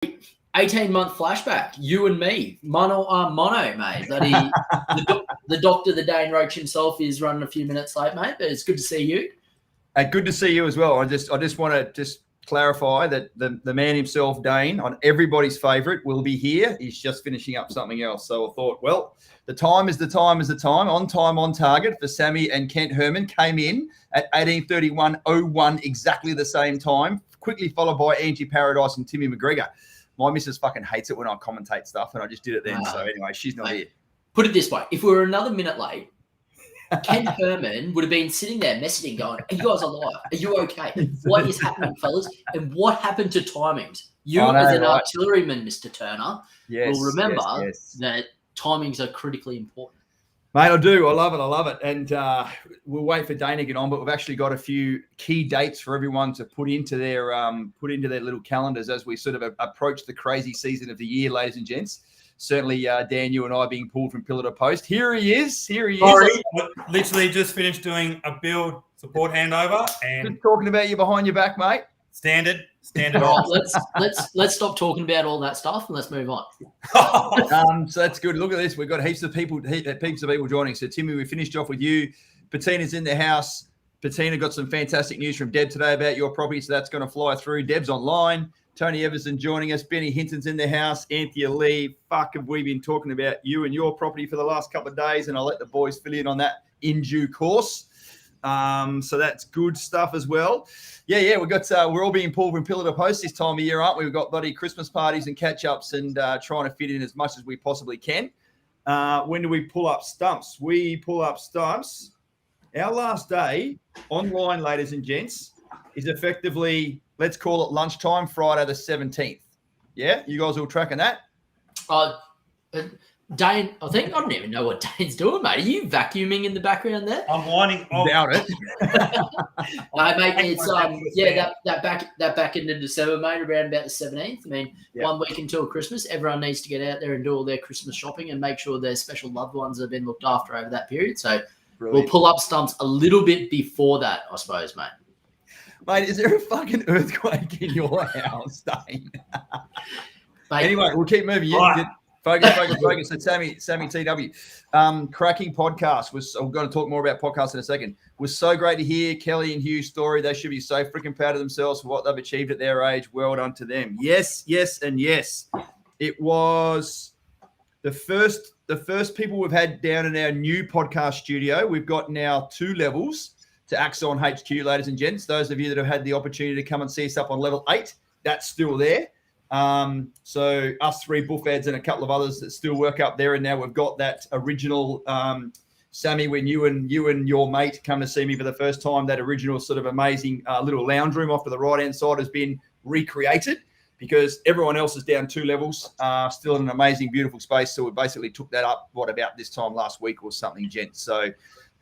18-month flashback. You and me, mono, mate. Bloody the doctor, the Dane Roach himself, is running a few minutes late, mate. But it's good to see you. Good to see you as well. I just want to just clarify that the man himself, Dane, on everybody's favourite, will be here. He's just finishing up something else. So I thought, well, the time is the time. On time, on target for Sammy and Kent Herman. Came in at 18:31:01, exactly the same time. Quickly followed by Angie Paradise and Timmy McGregor. My missus fucking hates it when I commentate stuff, and I just did it then. So anyway, she's not here. Put it this way. If we were another minute late, Kent Herman would have been sitting there messaging going, are you guys alive? Are you okay? What is happening, fellas? And what happened to timings? You as an artilleryman, Mr. Turner, will remember that timings are critically important. Mate, I do. I love it. And we'll wait for Dane to get on, but we've actually got a few key dates for everyone to put into their little calendars as we sort of approach the crazy season of the year, ladies and gents. Certainly, Dan, you and I being pulled from pillar to post. Here he is. Sorry, literally just finished doing a build support handover and just talking about you behind your back, mate. Standard. All right, let's stop talking about all that stuff and let's move on. So that's good. Look at this. We've got heaps of people joining. So Timmy, we finished off with you. Patina's in the house. Patina got some fantastic news from Deb today about your property, so that's going to fly through. Deb's online. Tony Everson joining us. Benny Hinton's in the house. Anthea Lee. Fuck, have we been talking about you and your property for the last couple of days, and I'll let the boys fill in on that in due course. So that's good stuff as well. Yeah. We're all being pulled from pillar to post this time of year, aren't we? We've got bloody Christmas parties and catch-ups and trying to fit in as much as we possibly can. When do we pull up stumps? We pull up stumps. Our last day online, ladies and gents, is effectively, let's call it lunchtime, Friday the 17th. Yeah? You guys all tracking that? Dane, I don't even know what Dane's doing, mate. Are you vacuuming in the background there? I'm whining. Doubt it. No, mate, it's that back end of December, mate, around about the 17th. I mean, 1 week until Christmas, everyone needs to get out there and do all their Christmas shopping and make sure their special loved ones have been looked after over that period. So We'll pull up stumps a little bit before that, I suppose, mate. Mate, is there a fucking earthquake in your house, Dane? Anyway, we'll keep moving. Focus. So Sammy TW. Cracking podcast. I'm going to talk more about podcasts in a second. Was so great to hear Kelly and Hugh's story. They should be so freaking proud of themselves for what they've achieved at their age. Well done to them. Yes, and yes. It was the first people we've had down in our new podcast studio. We've got now 2 levels to Axon HQ, ladies and gents. Those of you that have had the opportunity to come and see us up on level 8, that's still there. So us 3 buffheads and a couple of others that still work up there, and now we've got that original Sammy, when you and your mate come to see me for the first time, that original sort of amazing little lounge room off to the right hand side has been recreated because everyone else is down 2 levels, still in an amazing, beautiful space. So we basically took that up about this time last week or something, gents. So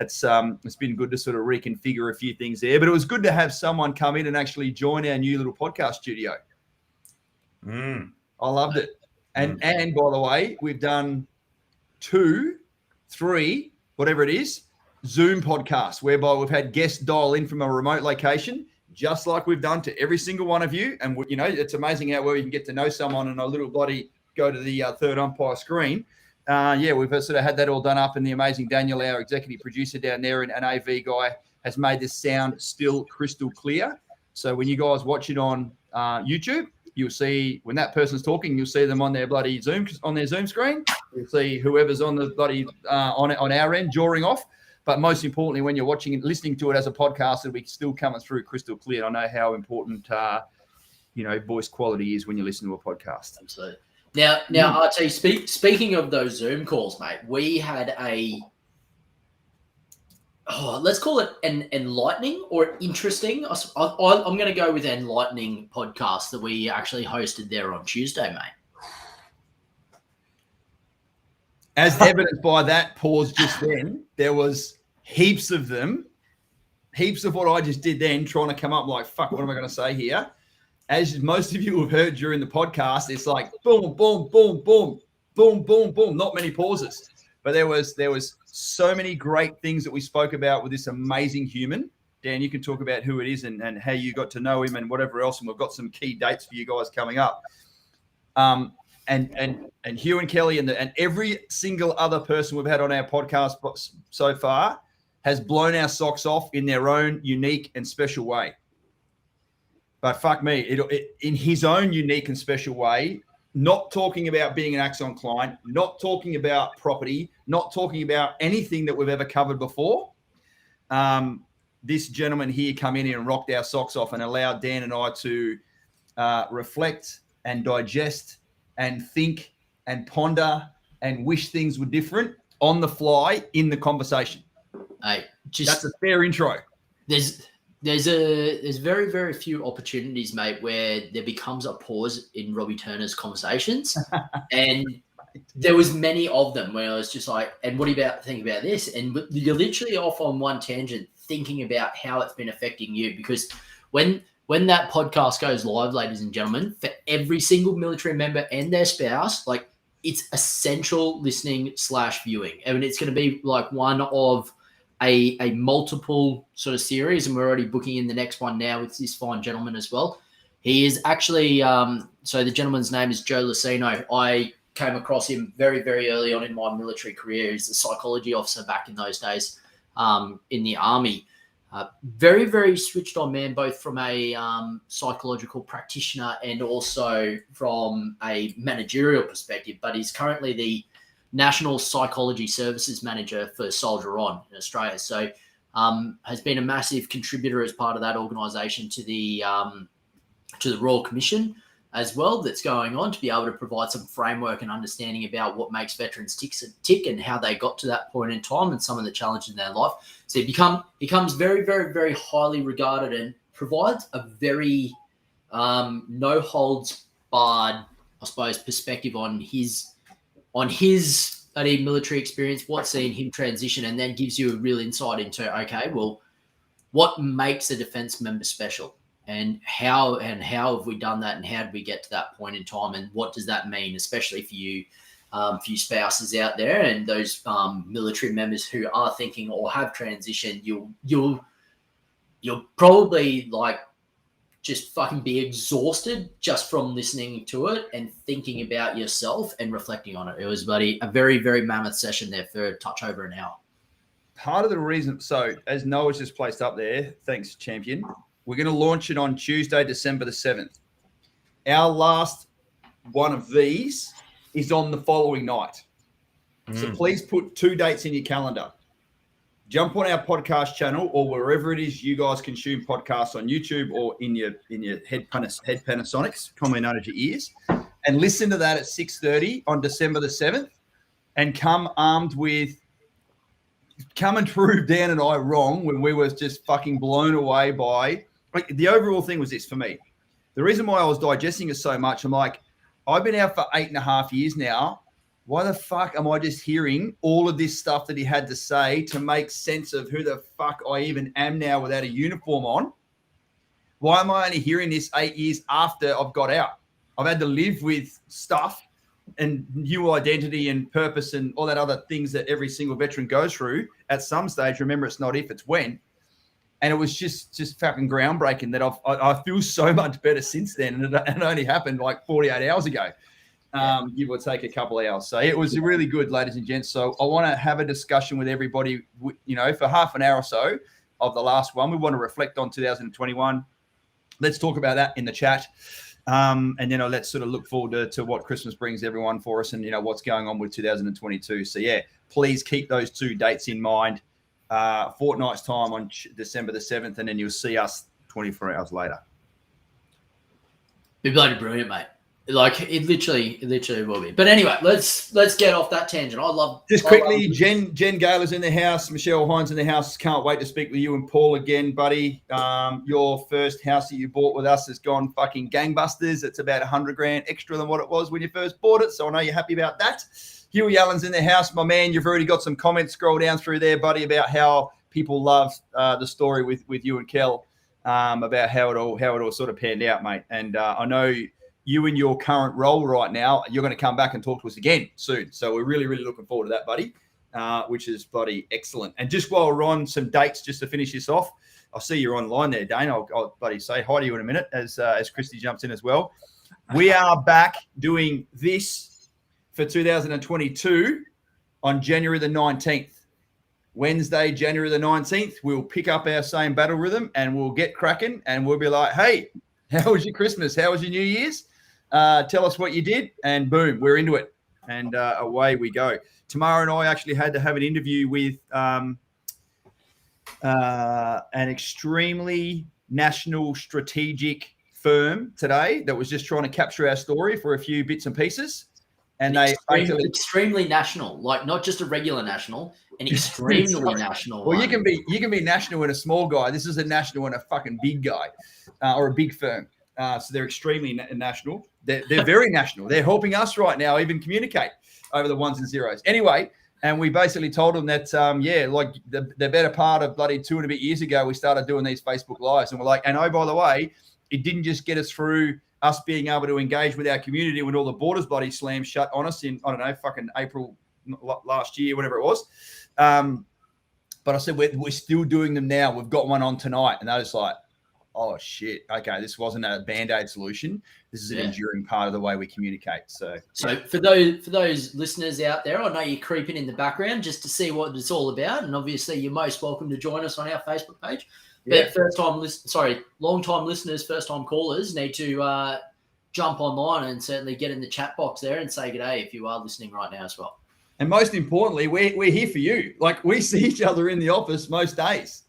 it's been good to sort of reconfigure a few things there, but it was good to have someone come in and actually join our new little podcast studio. I loved it. And by the way, we've done 2, 3, whatever it is, Zoom podcasts, whereby we've had guests dial in from a remote location, just like we've done to every single one of you. And, you know, it's amazing how well you can get to know someone and a little bloody go to the third umpire screen. We've sort of had that all done up, and the amazing Daniel, our executive producer down there, and an AV guy, has made this sound still crystal clear. So when you guys watch it on YouTube, you'll see when that person's talking, you'll see them on their bloody Zoom screen. You'll see whoever's on the bloody on our end jawing off. But most importantly, when you're watching and listening to it as a podcast, it'll be still coming through crystal clear. And I know how important voice quality is when you listen to a podcast. Absolutely. Now, RT, speaking of those Zoom calls, mate, we had let's call it an enlightening or interesting. I'm going to go with enlightening podcast that we actually hosted there on Tuesday, mate. As evidenced by that pause just then, there was heaps of them, heaps of what I just did then, trying to come up like, fuck, what am I going to say here? As most of you have heard during the podcast, it's like boom, boom, boom, boom, boom, boom, boom, not many pauses. But there was so many great things that we spoke about with this amazing human. Dan, you can talk about who it is and how you got to know him and whatever else. And we've got some key dates for you guys coming up. And Hugh and Kelly and every single other person we've had on our podcast so far has blown our socks off in their own unique and special way. But fuck me, in his own unique and special way, not talking about being an Axon client, not talking about property, not talking about anything that we've ever covered before. This gentleman here come in here and rocked our socks off and allowed Dan and I to reflect and digest and think and ponder and wish things were different on the fly in the conversation. That's a fair intro. There's very, very few opportunities, mate, where there becomes a pause in Robbie Turner's conversations. And there was many of them where I was just like, and what do you think about this? And you're literally off on one tangent thinking about how it's been affecting you. Because when that podcast goes live, ladies and gentlemen, for every single military member and their spouse, like, it's essential listening / viewing. And it's going to be like one of a multiple sort of series, and we're already booking in the next one now with this fine gentleman as well. He is actually, so the gentleman's name is Joe Lucino. I came across him very, very early on in my military career. He's a psychology officer back in those days in the Army. Very, very switched on man, both from a psychological practitioner and also from a managerial perspective. But he's currently the National Psychology Services Manager for Soldier On in Australia. So has been a massive contributor as part of that organisation to the Royal Commission as well that's going on, to be able to provide some framework and understanding about what makes veterans tick and how they got to that point in time and some of the challenges in their life. So he becomes very, very, very highly regarded and provides a very no holds barred, I suppose, perspective on his military experience, what's seen him transition, and then gives you a real insight into, okay, well, what makes a defence member special, and how have we done that, and how did we get to that point in time, and what does that mean, especially for you spouses out there and those military members who are thinking or have transitioned. You'll probably like just fucking be exhausted just from listening to it and thinking about yourself and reflecting on it. It was, buddy, a very, very mammoth session there for a touch over an hour. Part of the reason, so as Noah's just placed up there, thanks, champion, we're going to launch it on Tuesday, December the 7th. Our last one of these is on the following night. So please put 2 dates in your calendar. Jump on our podcast channel or wherever it is you guys consume podcasts, on YouTube or in your head Panasonics, commonly known as your ears, and listen to that at 6:30 on December the 7th, and come and prove Dan and I wrong when we were just fucking blown away by, like, the overall thing was this for me. The reason why I was digesting it so much, I'm like, I've been out for 8.5 years now. Why the fuck am I just hearing all of this stuff that he had to say to make sense of who the fuck I even am now without a uniform on? Why am I only hearing this 8 years after I've got out? I've had to live with stuff and new identity and purpose and all that other things that every single veteran goes through at some stage. Remember, it's not if, it's when. And it was just fucking groundbreaking that I feel so much better since then. And it only happened like 48 hours ago. Give or take a couple of hours. So it was really good, ladies and gents. So I want to have a discussion with everybody, for half an hour or so of the last one. We want to reflect on 2021. Let's talk about that in the chat. And then let's sort of look forward to what Christmas brings everyone for us and, what's going on with 2022. So, yeah, please keep those 2 dates in mind. Fortnight's time on December the 7th, and then you'll see us 24 hours later. Be bloody brilliant, mate. Like, it literally will be. But anyway, let's get off that tangent. Just quickly, Jen Gaylor's in the house. Michelle Hines in the house. Can't wait to speak with you and Paul again, buddy. Your first house that you bought with us has gone fucking gangbusters. It's about $100,000 extra than what it was when you first bought it. So I know you're happy about that. Huey Allen's in the house, my man. You've already got some comments. Scroll down through there, buddy, about how people love the story with you and Kel, about how it all sort of panned out, mate. And I know you in your current role right now, you're going to come back and talk to us again soon. So we're really, really looking forward to that, buddy, which is bloody excellent. And just while we're on some dates, just to finish this off, I see you're online there, Dane. I'll bloody say hi to you in a minute as Christy jumps in as well. We are back doing this for 2022 on January the 19th. Wednesday, January the 19th, we'll pick up our same battle rhythm and we'll get cracking and we'll be like, hey, how was your Christmas? How was your New Year's? Tell us what you did, and boom, we're into it. And away we go. Tamara and I actually had to have an interview with an extremely national strategic firm today that was just trying to capture our story for a few bits and pieces. And they extremely national, like not just a regular national, an extremely national. Well, you can be national and a small guy. This is a national and a fucking big guy, or a big firm. So they're extremely national. They're very national. They're helping us right now even communicate over the ones and zeros. Anyway, and we basically told them that, like the better part of bloody 2.5 years ago, we started doing these Facebook Lives. And we're like, and oh, by the way, it didn't just get us through us being able to engage with our community when all the borders bloody slammed shut on us in, I don't know, fucking April last year, whatever it was. But I said, we're still doing them now. We've got one on tonight. And that is like, oh, shit. Okay, this wasn't a Band-Aid solution. This is an enduring part of the way we communicate. So for those listeners out there, I know you're creeping in the background just to see what it's all about. And obviously, you're most welcome to join us on our Facebook page. Yeah. But long-time listeners, first-time callers need to jump online and certainly get in the chat box there and say g'day if you are listening right now as well. And most importantly, we're here for you. Like, we see each other in the office most days.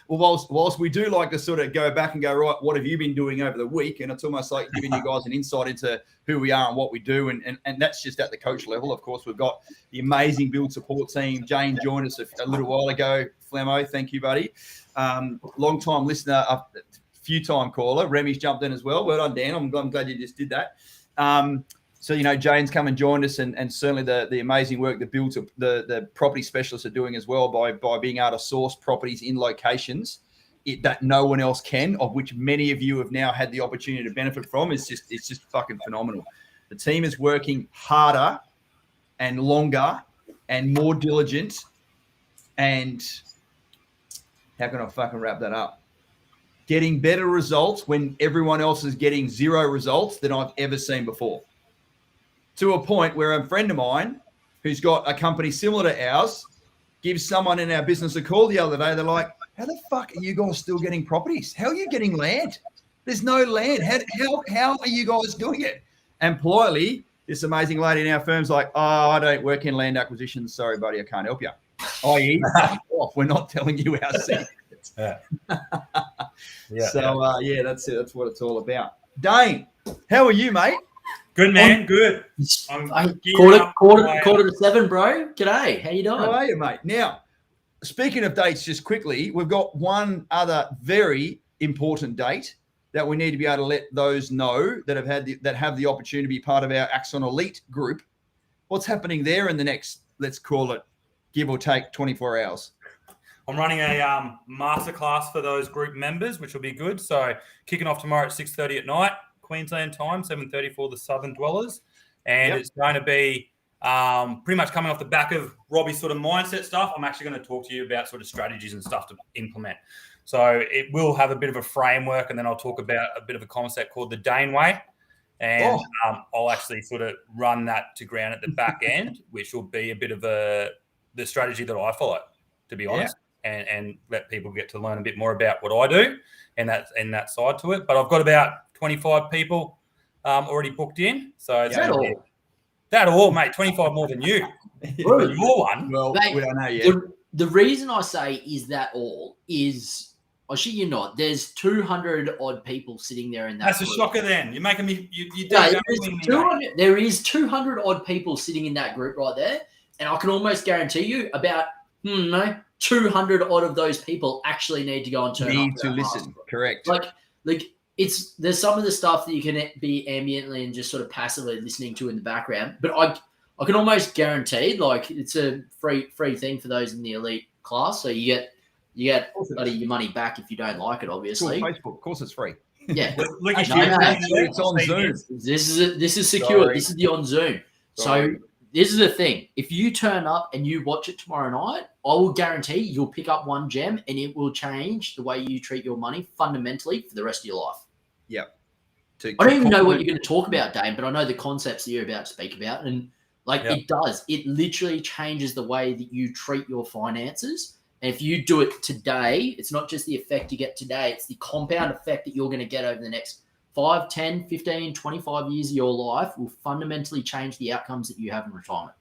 Whilst we do like to sort of go back and go, right, what have you been doing over the week? And it's almost like giving you guys an insight into who we are and what we do. And that's just at the coach level. Of course, we've got the amazing build support team. Jane joined us a little while ago. Flemo, thank you, buddy. Long-time listener, a few-time caller. Remy's jumped in as well. Well done, Dan. I'm glad you just did that. So, Jane's come and joined us, and certainly the amazing work the property specialists are doing as well by being able to source properties in locations that no one else can, of which many of you have now had the opportunity to benefit from. It's just fucking phenomenal. The team is working harder and longer and more diligent, and how can I fucking wrap that up? Getting better results when everyone else is getting zero results than I've ever seen before. To a point where a friend of mine who's got a company similar to ours gives someone in our business a call the other day. They're like, how the fuck are you guys still getting properties? How are you getting land? There's no land. How are you guys doing it? And politely, this amazing lady in our firm's like, oh, I don't work in land acquisitions. Sorry, buddy, I can't help you. I.e., we're not telling you our secrets. That's it. That's what it's all about. Dane, how are you, mate? Good, man. Good. Quarter to 7, bro. G'day. How you doing? How are you, mate? Now, speaking of dates, just quickly, we've got one other very important date that we need to be able to let those know that have the opportunity to be part of our Axon Elite group. What's happening there in the next, let's call it, give or take 24 hours? I'm running a masterclass for those group members, which will be good. So kicking off tomorrow at 6:30 at night. Queensland time, 7:30 for the Southern Dwellers. And It's going to be pretty much coming off the back of Robbie's sort of mindset stuff. I'm actually going to talk to you about sort of strategies and stuff to implement. So it will have a bit of a framework, and then I'll talk about a bit of a concept called the Dane Way. And I'll actually sort of run that to ground at the back end, which will be a bit of the strategy that I follow, to be honest, and let people get to learn a bit more about what I do and that side to it. But I've got about 25 people already booked in. So it's that all, mate. 25 more than you. Your one. Well, mate, we don't know yet. The reason I say is that all is, I shit you not, there's 200 odd people sitting there in that That's group. A shocker then. You're making me... there is 200 odd people sitting in that group right there. And I can almost guarantee you about, 200 odd of those people actually need to go and turn up. Need to listen. Correct. Like there's some of the stuff that you can be ambiently and just sort of passively listening to in the background, but I can almost guarantee, like, it's a free thing for those in the elite class, so you get your money back if you don't like it, obviously. Facebook, of course, it's free. Yeah, it's on Zoom. This is secure. Sorry. This is the on Zoom. Sorry. So this is the thing. If you turn up and you watch it tomorrow night, I will guarantee you'll pick up one gem, and it will change the way you treat your money fundamentally for the rest of your life. Yep. I don't even know what you're going to talk about, Dane, but I know the concepts that you're about to speak about. And it does. It literally changes the way that you treat your finances. And if you do it today, it's not just the effect you get today, it's the compound effect that you're going to get over the next 5, 10, 15, 25 years of your life will fundamentally change the outcomes that you have in retirement.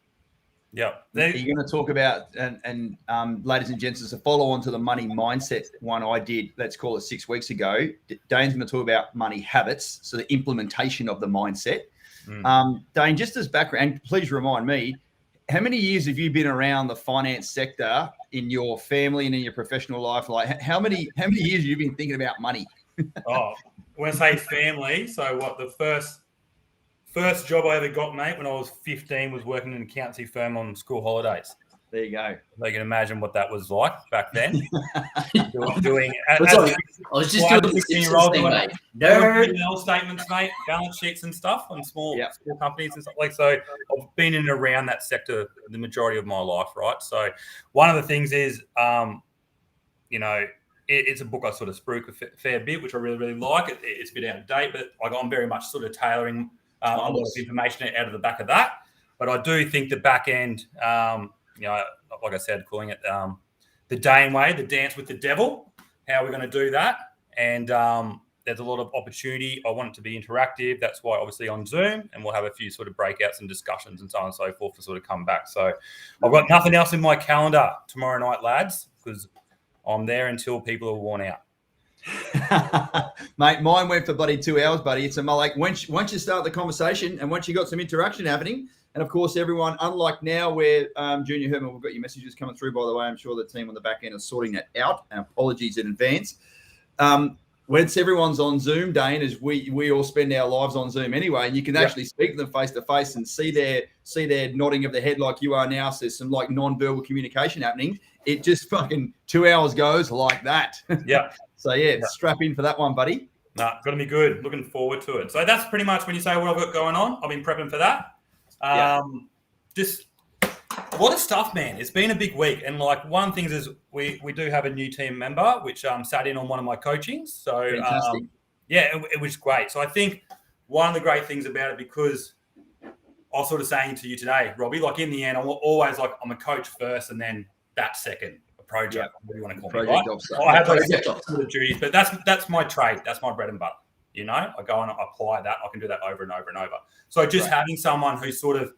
Yeah. You're going to talk about, and ladies and gents, as a follow-on to the money mindset one I did, let's call it 6 weeks ago, Dane's going to talk about money habits, so the implementation of the mindset. Dane, just as background, please remind me, how many years have you been around the finance sector in your family and in your professional life? Like, how many years have you been thinking about money? When I say family, so what, the first job I ever got, mate, when I was 15 was working in an accountancy firm on school holidays. There you go. You can imagine what that was like back then. I was just doing the 16-year-old thing, mate. P&L statements, mate, balance sheets and stuff on small companies and stuff like. So I've been in and around that sector the majority of my life, right? So one of the things is, it's a book I sort of spruik a fair bit, which I really, really like. It's a bit out of date, but I'm very much sort of tailoring a lot of information out of the back of that. But I do think the back end, like I said, calling it the Dane way, the dance with the devil, how we're going to do that. And there's a lot of opportunity. I want it to be interactive. That's why obviously on Zoom, and we'll have a few sort of breakouts and discussions and so on and so forth to sort of come back. So I've got nothing else in my calendar tomorrow night, lads, because I'm there until people are worn out. Mate, mine went for bloody 2 hours, buddy. It's like once you start the conversation and once you got some interaction happening, and of course everyone, unlike now where Junior Herman, we've got your messages coming through, by the way. I'm sure the team on the back end are sorting that out, and apologies in advance. Once everyone's on Zoom, Dane, as we all spend our lives on Zoom anyway, and you can actually speak to them face to face and see their nodding of the head like you are now. So there's some like non-verbal communication happening. It just fucking 2 hours goes like that. Yeah. So strap in for that one, buddy. Going to be good. Looking forward to it. So that's pretty much when you say what I've got going on. I've been prepping for that. Just a lot of stuff, man. It's been a big week. And like one thing is we do have a new team member, which sat in on one of my coachings. So it was great. So I think one of the great things about it, because I was sort of saying to you today, Robbie, like in the end, I'm always like, I'm a coach first and then that second. Project, what do you want to call it? I have those duties, but that's my trade. That's my bread and butter. I go and apply that. I can do that over and over and over. So just having someone who's sort of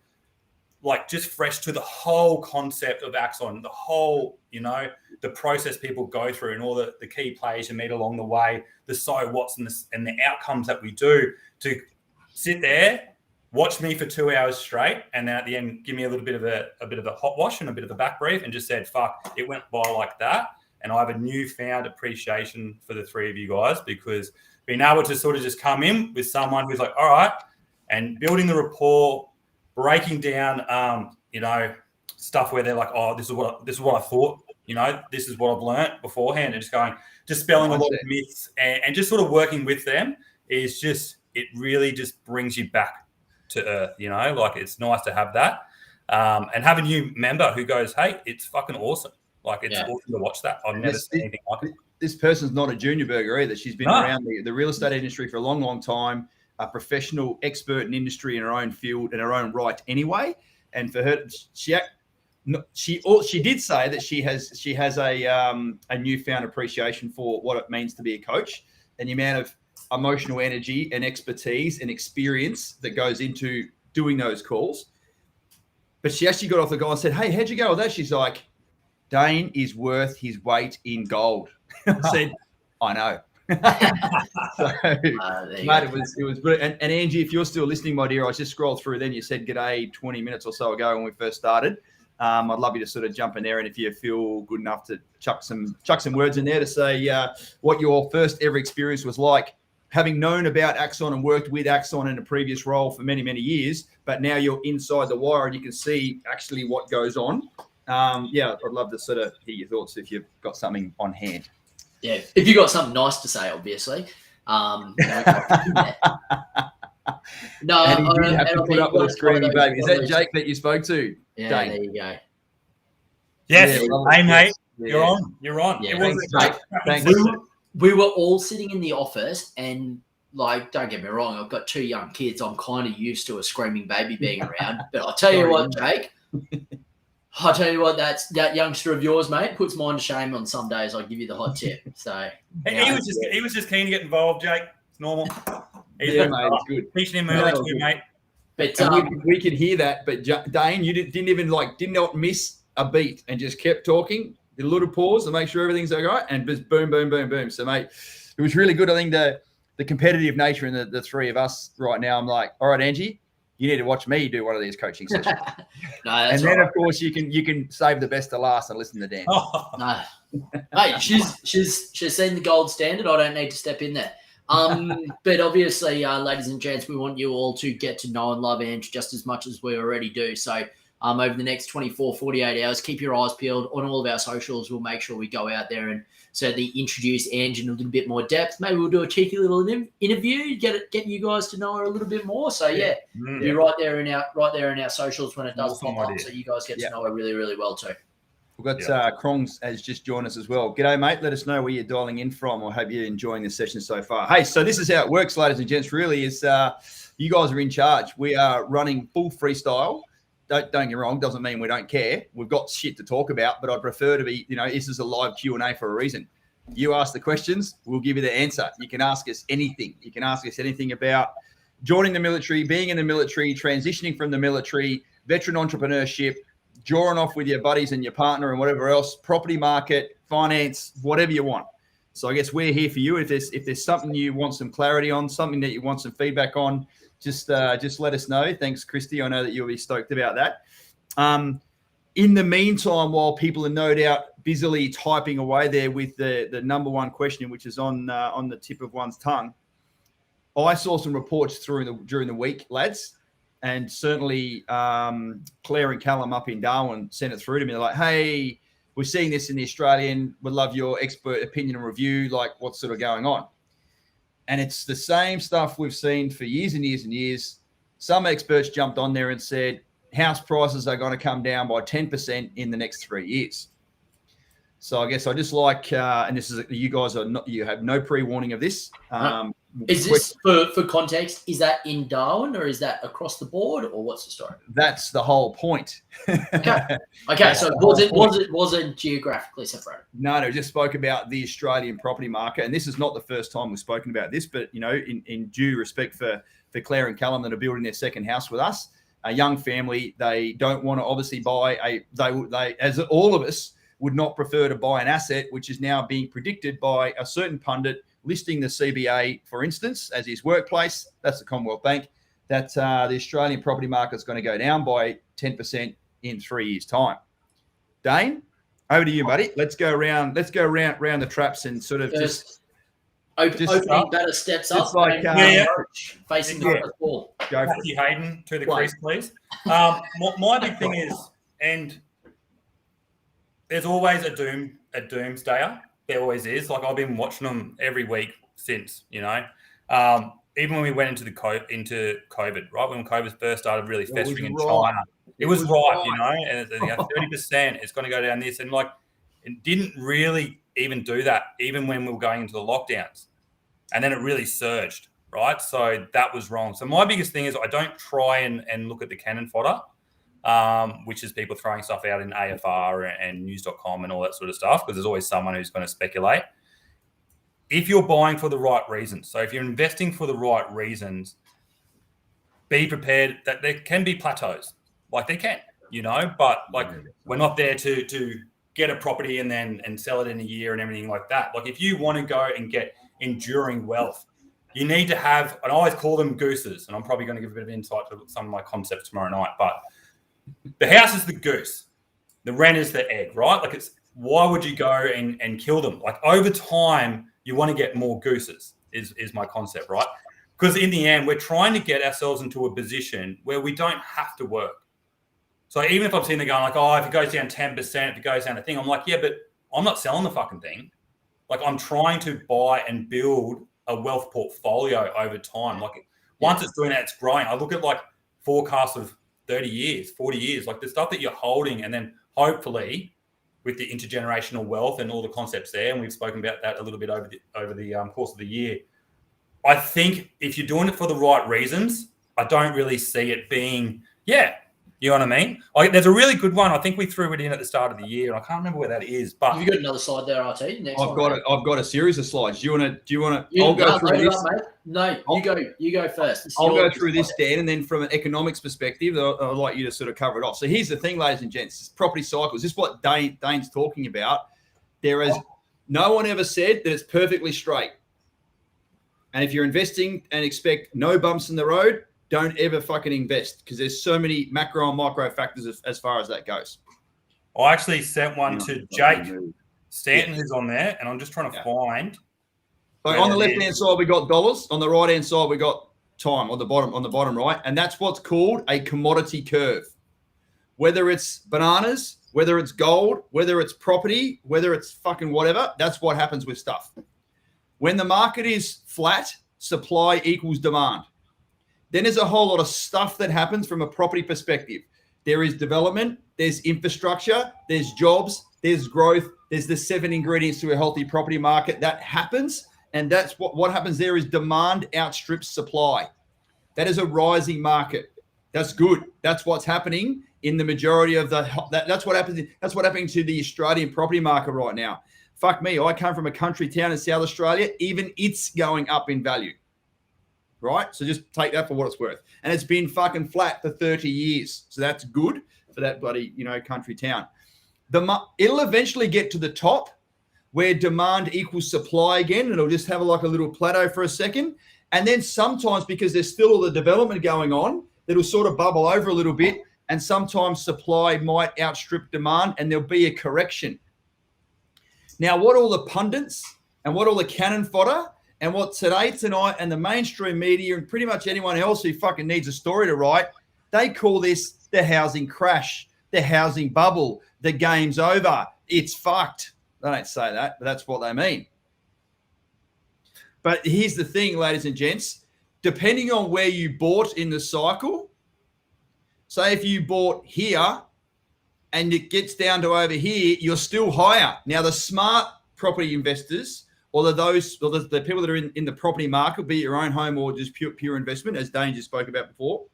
like just fresh to the whole concept of Axon, the whole, the process people go through and all the key players you meet along the way, the so what's and the outcomes that we do, to sit there, watch me for 2 hours straight, and then at the end give me a little bit of a hot wash and a bit of a back brief, and just said, "Fuck, it went by like that." And I have a newfound appreciation for the three of you guys, because being able to sort of just come in with someone who's like, "All right," and building the rapport, breaking down, stuff where they're like, "Oh, this is what I thought," this is what I've learned beforehand, and just spelling a lot of myths and just sort of working with them is just, it really just brings you back to earth, like it's nice to have that, and have a new member who goes, "Hey, it's fucking awesome." Like it's awesome to watch that. I've never seen anything like it. This person's not a junior burger either. She's been around the real estate industry for a long, long time, a professional expert in industry in her own field, in her own right anyway. And for her, she did say that she has a newfound appreciation for what it means to be a coach, and the amount of emotional energy and expertise and experience that goes into doing those calls. But she actually got off the guy and said, "Hey, how'd you go with that?" She's like, "Dane is worth his weight in gold." I said, "I know." So, mate, it was brilliant. And Angie, if you're still listening, my dear, I just scrolled through. Then you said g'day 20 minutes or so ago when we first started. I'd love you to sort of jump in there, and if you feel good enough to chuck some words in there to say what your first ever experience was like, having known about Axon and worked with Axon in a previous role for many, many years, but now you're inside the wire and you can see actually what goes on. I'd love to sort of hear your thoughts if you've got something on hand. Yeah, if you've got something nice to say, obviously. No, and he did have to put up with a screaming baby. Is that Jake that you spoke to? Yeah, Dane? there you go. Yes, hey mate, Yeah. You're on. Yeah, It was Thanks. We were all sitting in the office, and like, don't get me wrong, I've got 2 young kids. I'm kind of used to a screaming baby being around. But I'll tell you what, Jake, I'll tell you what, that youngster of yours, mate, puts mine to shame on some days. I'll give you the hot tip. So he was just keen to get involved, Jake. It's normal. Yeah, mate, it's good. Teaching him early too, mate. But we could hear that. But Dane, you did not miss a beat and just kept talking. Did a little pause to make sure everything's okay, and just boom, boom, boom, boom. So, mate, it was really good. I think the competitive nature in the three of us right now. I'm like, all right, Angie, you need to watch me do one of these coaching sessions. And then, of course, you can save the best to last and listen to Dan. No, hey, she's seen the gold standard. I don't need to step in there. But obviously, ladies and gents, we want you all to get to know and love Ange just as much as we already do. So over the next 24, 48 hours, keep your eyes peeled on all of our socials. We'll make sure we go out there and certainly introduce Ange in a little bit more depth. Maybe we'll do a cheeky little interview, get you guys to know her a little bit more. So be right there in our socials when it does pop up, so you guys get to know her really, really well too. We've got Krongs has just joined us as well. G'day, mate. Let us know where you're dialing in from. I hope you're enjoying the session so far. Hey, so this is how it works, ladies and gents, really, is you guys are in charge. We are running full freestyle. Don't get me wrong, doesn't mean we don't care. We've got shit to talk about, but I'd prefer to be, this is a live Q&A for a reason. You ask the questions, we'll give you the answer. You can ask us anything. You can ask us anything about joining the military, being in the military, transitioning from the military, veteran entrepreneurship, drawing off with your buddies and your partner and whatever else, property market, finance, whatever you want. So I guess we're here for you. If there's something you want some clarity on, something that you want some feedback on, just let us know. Thanks, Christy. I know that you'll be stoked about that. In the meantime, while people are no doubt busily typing away there with the number one question, which is on the tip of one's tongue, I saw some reports during the week, lads. And certainly Claire and Callum up in Darwin sent it through to me. They're like, hey, we're seeing this in the Australian. Would love your expert opinion and review, like what's sort of going on. And it's the same stuff we've seen for years and years and years. Some experts jumped on there and said house prices are going to come down by 10% in the next 3 years. So I guess I just like, and this is, you guys are not, you have no pre-warning of this. Is this for context? Is that in Darwin or is that across the board, or what's the story? That's the whole point. Okay. So it wasn't geographically separated? No, just spoke about the Australian property market, and this is not the first time we've spoken about this. But in due respect for Claire and Callum that are building their second house with us, a young family, they don't want to obviously buy they as all of us would not prefer to buy an asset which is now being predicted by a certain pundit listing the CBA, for instance, as his workplace. That's the Commonwealth Bank. That the Australian property market is going to go down by 10% in 3 years' time. Dane, over to you, buddy. Let's go around the traps and sort of just opening better steps up. Like, facing the first ball. Matthew Hayden to the crease, please. My big thing is, and there's always a doomsdayer. There always is. Like, I've been watching them every week since, even when we went into COVID, right? When COVID first started really festering in China, it was right, and 30%, it's going to go down this. And like, it didn't really even do that, even when we were going into the lockdowns. And then it really surged, right? So that was wrong. So my biggest thing is I don't try and look at the cannon fodder, which is people throwing stuff out in AFR and news.com and all that sort of stuff, because there's always someone who's going to speculate. If you're buying for the right reasons, so if you're investing for the right reasons, be prepared that there can be plateaus. Like they can, but like we're not there to get a property and sell it in a year and everything like that. Like if you want to go and get enduring wealth, you need to have, and I always call them gooses, and I'm probably going to give a bit of insight to some of my concepts tomorrow night, but the house is the goose. The rent is the egg, right? Like why would you go and kill them? Like over time, you want to get more gooses is my concept, right? Because in the end, we're trying to get ourselves into a position where we don't have to work. So even if I'm sitting there going like, oh, if it goes down 10%, if it goes down a thing, I'm like, yeah, but I'm not selling the fucking thing. Like I'm trying to buy and build a wealth portfolio over time. Like once it's doing that, it's growing. I look at like forecasts of 30 years, 40 years, like the stuff that you're holding, and then hopefully with the intergenerational wealth and all the concepts there, and we've spoken about that a little bit over the course of the year, I think if you're doing it for the right reasons, I don't really see it being, you know what I mean? There's a really good one. I think we threw it in at the start of the year, and I can't remember where that is. But have you got another slide there, RT? I've got a series of slides. Do you want to? I'll go through this. Mate. No, you go first. I'll go through this, Dan, and then from an economics perspective, I'd like you to sort of cover it off. So here's the thing, ladies and gents: property cycles. This is what Dane's talking about. There is no one ever said that it's perfectly straight. And if you're investing and expect no bumps in the road, don't ever fucking invest, because there's so many macro and micro factors as far as that goes. I actually sent one to Jake Stanton, who's on there, and I'm just trying to find. So on the left-hand side, we got dollars. On the right-hand side, we got time on the bottom right. And that's what's called a commodity curve. Whether it's bananas, whether it's gold, whether it's property, whether it's fucking whatever, that's what happens with stuff. When the market is flat, supply equals demand. Then there's a whole lot of stuff that happens from a property perspective. There is development, there's infrastructure, there's jobs, there's growth, there's the 7 ingredients to a healthy property market that happens. And that's what happens there is demand outstrips supply. That is a rising market. That's good. That's what's happening in the majority of that's what happens. That's what happening to the Australian property market right now. Fuck me. I come from a country town in South Australia. Even it's going up in value. Right? So just take that for what it's worth. And it's been fucking flat for 30 years. So that's good for that bloody, country town. It'll eventually get to the top where demand equals supply again. And it'll just have a little plateau for a second. And then sometimes, because there's still all the development going on, it'll sort of bubble over a little bit. And sometimes supply might outstrip demand and there'll be a correction. Now, what all the pundits and what all the cannon fodder and what tonight, and the mainstream media and pretty much anyone else who fucking needs a story to write, they call this the housing crash, the housing bubble, the game's over, it's fucked. They don't say that, but that's what they mean. But here's the thing, ladies and gents, depending on where you bought in the cycle, say if you bought here and it gets down to over here, you're still higher. Now, the smart property investors, or the people that are in the property market, be it your own home or just pure investment, as Dane just spoke about before,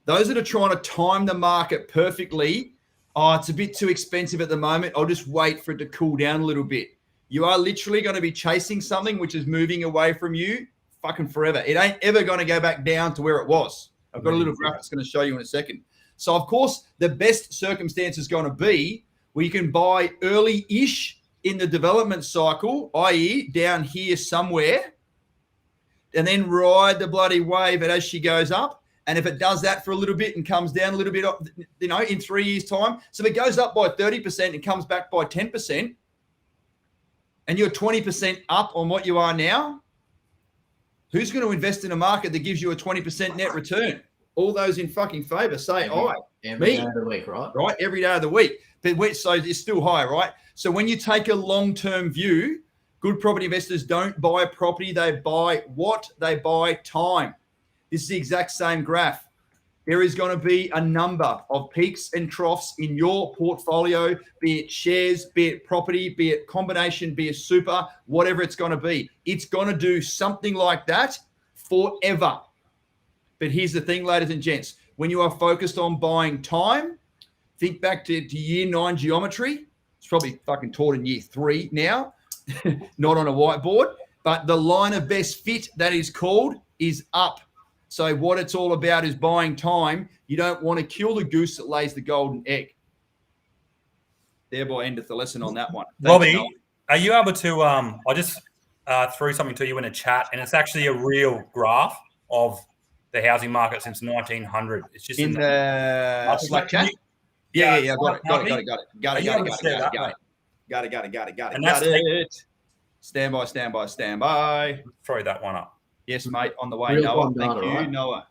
those that are trying to time the market perfectly, it's a bit too expensive at the moment, I'll just wait for it to cool down a little bit. You are literally going to be chasing something which is moving away from you fucking forever. It ain't ever going to go back down to where it was. I've got a little graph that's going to show you in a second. So, of course, the best circumstance is going to be where you can buy early-ish in the development cycle, i.e. down here somewhere, and then ride the bloody wave as she goes up. And if it does that for a little bit and comes down a little bit, in 3 years' time, so if it goes up by 30% and comes back by 10%, and you're 20% up on what you are now, who's going to invest in a market that gives you a 20% net return? All those in fucking favour say every day of the week, right? Right, every day of the week. But so it's still high, right? So when you take a long-term view, good property investors don't buy property. They buy what? They buy time. This is the exact same graph. There is going to be a number of peaks and troughs in your portfolio, be it shares, be it property, be it combination, be it super, whatever it's going to be. It's going to do something like that forever. But here's the thing, ladies and gents. When you are focused on buying time, think back to year 9 geometry. It's probably fucking taught in year 3 now, not on a whiteboard. But the line of best fit, that is called, is up. So what it's all about is buying time. You don't want to kill the goose that lays the golden egg. Thereby endeth the lesson on that one. Robbie, are you able to I just threw something to you in a chat, and it's actually a real graph of the housing market since 1900. It's just in the Slack chat. Yeah. Got it. Stand by. Throw that one up. Yes, mate. On the way, Noah. Thank you, right? Noah.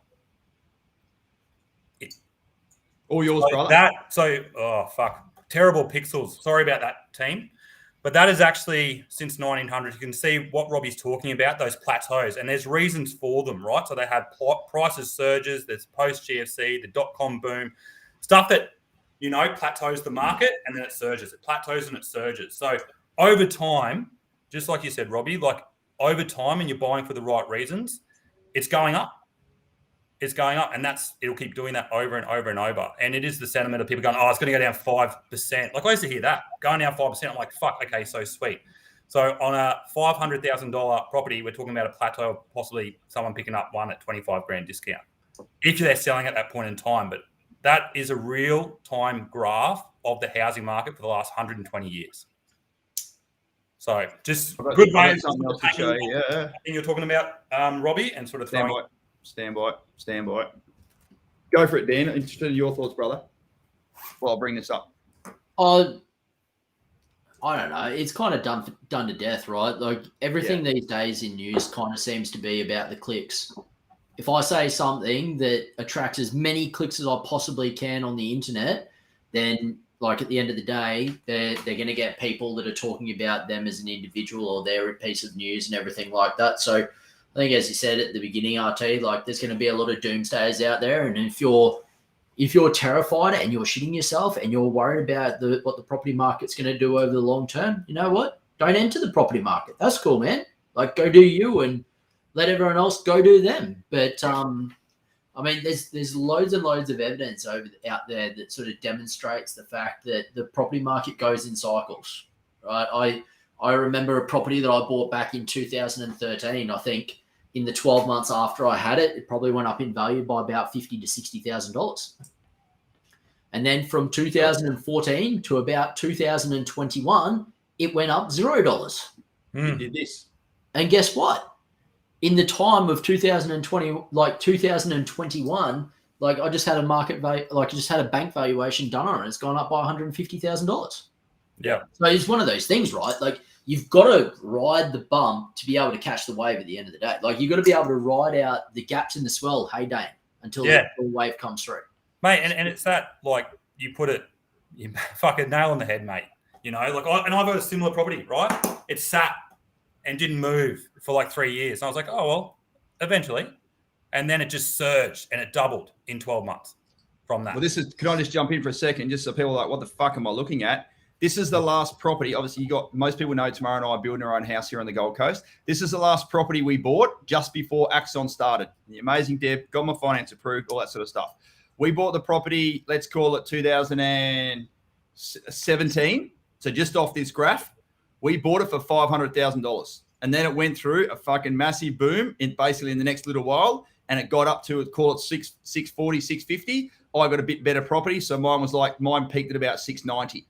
All yours, brother. Terrible pixels. Sorry about that, team. But that is actually since 1900. You can see what Robbie's talking about, those plateaus, and there's reasons for them, right? So they have prices surges, there's post-GFC, the dot-com boom, stuff that, plateaus the market, and then it surges. It plateaus and it surges. So over time, just like you said, Robbie, over time and you're buying for the right reasons, it's going up. It's going up, and it'll keep doing that over and over and over. And it is the sentiment of people going, oh, it's going to go down 5%. Like I used to hear that going down 5%. I'm like, fuck, okay, so sweet. So on a $500,000 property, we're talking about a plateau of possibly someone picking up one at 25 grand discount if they're selling at that point in time. But that is a real time graph of the housing market for the last 120 years. So just good way. Something else to show. Yeah. You're talking about Robbie and sort of Stand by. Go for it, Dan. Interested in your thoughts, brother. Well, I'll bring this up. I don't know. It's kind of done to death, right? Like everything these days in news kind of seems to be about the clicks. If I say something that attracts as many clicks as I possibly can on the internet, then like at the end of the day, they're going to get people that are talking about them as an individual or their piece of news and everything like that. So I think, as you said at the beginning, RT, like there's going to be a lot of doomsayers out there. And if you're terrified and you're shitting yourself and you're worried about what the property market's going to do over the long term, you know what? Don't enter the property market. That's cool, man. Like go do you and let everyone else go do them. But I mean, there's loads and loads of evidence out there that sort of demonstrates the fact that the property market goes in cycles, right? I remember a property that I bought back in 2013. I think in the 12 months after I had it, it probably went up in value by about $50,000 to $60,000. And then from 2014 to about 2021, it went up $0. It did this. And guess what? In the time of 2020, like 2021, like I just had a market value, like I just had a bank valuation done on it. It's gone up by $150,000. Yeah. So it's one of those things, right? Like you've got to ride the bump to be able to catch the wave at the end of the day. Like you've got to be able to ride out the gaps in the swell, hey Dane, until the wave comes through. Mate, and it's that, like, you fucking nail on the head, mate. You know, like, I've got a similar property, right? It sat and didn't move for like 3 years. And I was like, oh, well, eventually. And then it just surged and it doubled in 12 months from that. Well, can I just jump in for a second, just so people are like, what the fuck am I looking at? This is the last property. Obviously, most people know Tamara and I are building our own house here on the Gold Coast. This is the last property we bought just before Axon started. The amazing Deb, got my finance approved, all that sort of stuff. We bought the property, let's call it 2017. So just off this graph, we bought it for $500,000. And then it went through a fucking massive boom in the next little while. And it got up to, call it 640, 650. I got a bit better property. So mine peaked at about 690.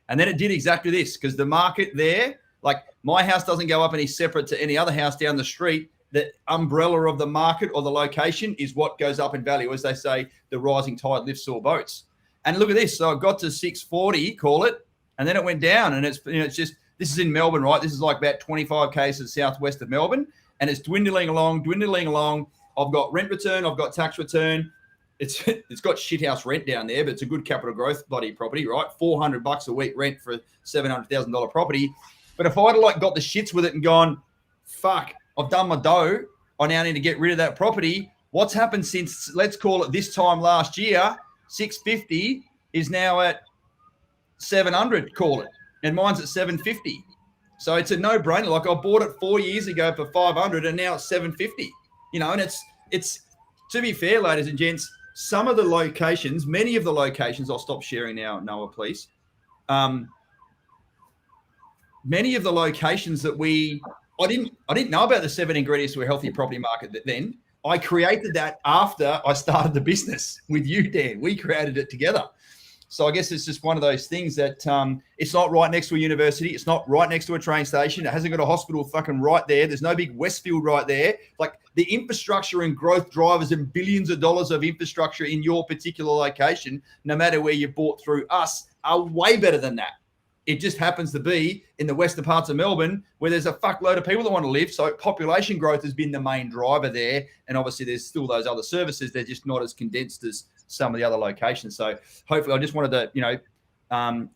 And then it did exactly this, because the market there, like my house doesn't go up any separate to any other house down the street. The umbrella of the market or the location is what goes up in value. As they say, the rising tide lifts all boats. And look at this. So it got to 640, call it, and then it went down. And it's just, this is in Melbourne, right? This is like about 25 k's to the southwest of Melbourne. And it's dwindling along. I've got rent return. I've got tax return. It's got shithouse rent down there, but it's a good capital growth bloody property, right? $400 a week rent for a $700,000 property. But if I'd like got the shits with it and gone, fuck, I've done my dough, I now need to get rid of that property. What's happened since, let's call it this time last year, 650 is now at 700, call it. And mine's at 750. So it's a no-brainer. Like I bought it 4 years ago for 500 and now it's 750. You know, and it's to be fair, ladies and gents, some of the locations, many of the locations, I'll stop sharing now, Noah, please. Many of the locations that I didn't know about the 7 ingredients to a healthy property market then. I created that after I started the business with you, Dan. We created it together. So I guess it's just one of those things that it's not right next to a university. It's not right next to a train station. It hasn't got a hospital fucking right there. There's no big Westfield right there. Like the infrastructure and growth drivers and billions of dollars of infrastructure in your particular location, no matter where you bought through us, are way better than that. It just happens to be in the western parts of Melbourne where there's a fuckload of people that want to live. So population growth has been the main driver there. And obviously there's still those other services. They're just not as condensed as some of the other locations. So hopefully I just wanted to,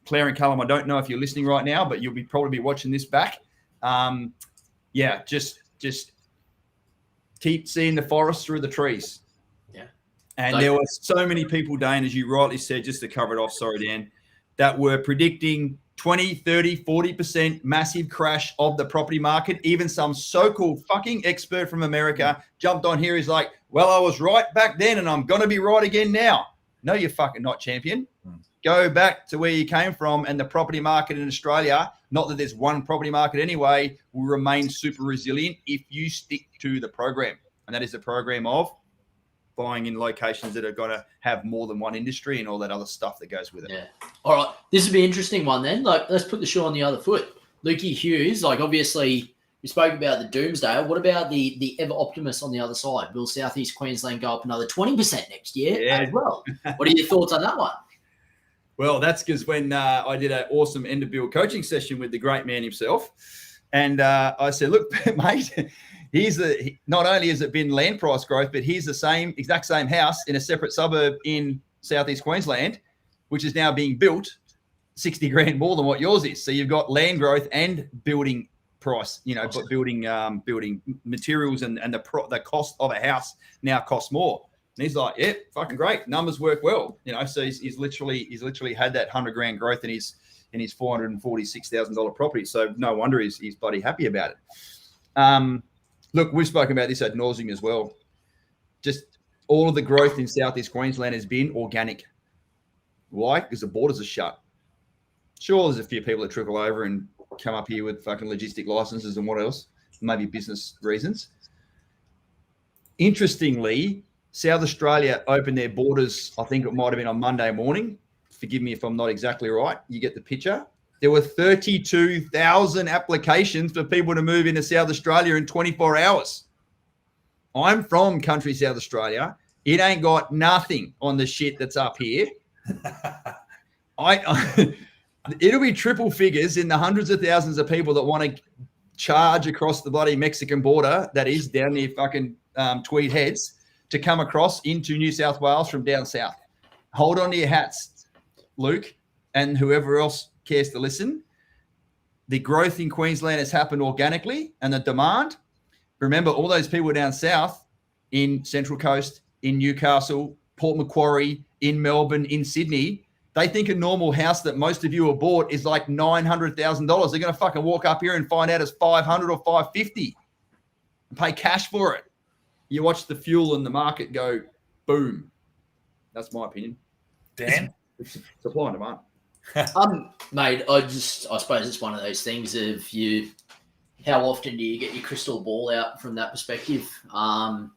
Claire and Callum, I don't know if you're listening right now, but you'll probably be watching this back. Just keep seeing the forest through the trees. Yeah. And there were so many people, Dane, as you rightly said, just to cover it off, sorry, Dan, that were predicting 20, 30, 40% massive crash of the property market. Even some so-called fucking expert from America jumped on here. He's like, well, I was right back then and I'm going to be right again now. No, you're fucking not, champion. Go back to where you came from, and the property market in Australia, not that there's one property market anyway, will remain super resilient if you stick to the program. And that is the program of buying in locations that are going to have more than one industry and all that other stuff that goes with it. Yeah. All right. This would be an interesting one then. Like, let's put the shoe on the other foot. Lukey Hughes, like, obviously we spoke about the doomsday. What about the ever optimist on the other side? Will Southeast Queensland go up another 20% next year as well? What are your thoughts on that one? Well, that's because when I did an awesome end of build coaching session with the great man himself, and I said, look, mate, not only has it been land price growth, but here's the exact same house in a separate suburb in Southeast Queensland, which is now being built 60 grand more than what yours is. So you've got land growth and building price, but building materials and the cost of a house now costs more. And he's like, yeah, fucking great. Numbers work well. So he's literally had that 100 grand growth in his $446,000 property. So no wonder he's bloody happy about it. Look, we've spoken about this ad nauseum as well. Just all of the growth in Southeast Queensland has been organic. Why? Because the borders are shut. Sure, there's a few people that trickle over and come up here with fucking logistic licenses and what else, maybe business reasons. Interestingly, South Australia opened their borders, I think it might have been on Monday morning. Forgive me if I'm not exactly right. You get the picture. There were 32,000 applications for people to move into South Australia in 24 hours. I'm from country South Australia. It ain't got nothing on the shit that's up here. It'll be triple figures in the hundreds of thousands of people that want to charge across the bloody Mexican border that is down near fucking Tweed Heads to come across into New South Wales from down south. Hold on to your hats, Luke, and whoever else cares to listen. The growth in Queensland has happened organically, and the demand. Remember, all those people down south in Central Coast, in Newcastle, Port Macquarie, in Melbourne, in Sydney, they think a normal house that most of you have bought is like $900,000. They're going to fucking walk up here and find out it's $500 or $550 and pay cash for it. You watch the fuel and the market go boom. That's my opinion. Dan? It's supply and demand. Mate, I suppose it's one of those things of how often do you get your crystal ball out from that perspective? Not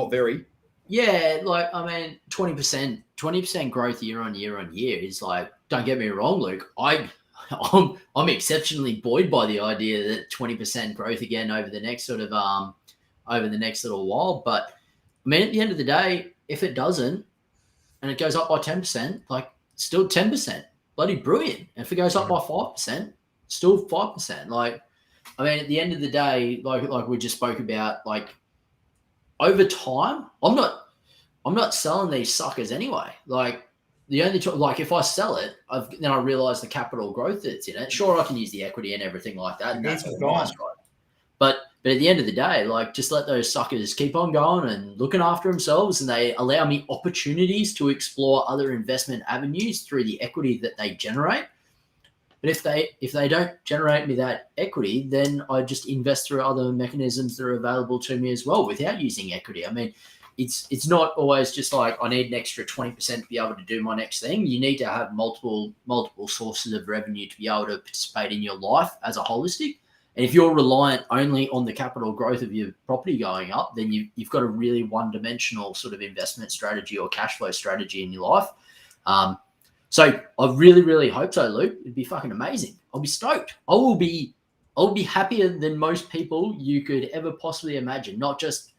very. Yeah, 20% growth year on year is like, don't get me wrong, Luke. I'm exceptionally buoyed by the idea that 20% growth again over the next little while. But I mean, at the end of the day, if it doesn't and it goes up by 10%, like still 10%, bloody brilliant. And if it goes up by 5%, still 5%. Like, I mean, at the end of the day, like we just spoke about, like over time, I'm not selling these suckers anyway. Like the only like if I sell it, then I realize the capital growth that's in it. Sure, I can use the equity and everything like that, and that's all nice, right? But at the end of the day, like just let those suckers keep on going and looking after themselves, and they allow me opportunities to explore other investment avenues through the equity that they generate. But if they don't generate me that equity, then I just invest through other mechanisms that are available to me as well without using equity. I mean, it's not always just like I need an extra 20% to be able to do my next thing. You need to have multiple sources of revenue to be able to participate in your life as a holistic. And if you're reliant only on the capital growth of your property going up, then you've got a really one-dimensional sort of investment strategy or cash flow strategy in your life. So I really, really hope so, Luke. It'd be fucking amazing. I'll be stoked. I'll be happier than most people you could ever possibly imagine. Not just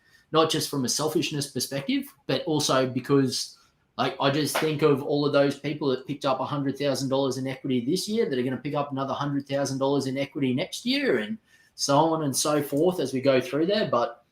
from a selfishness perspective, but also because like I just think of all of those people that picked up $100,000 in equity this year that are going to pick up another $100,000 in equity next year, and so on and so forth as we go through there. But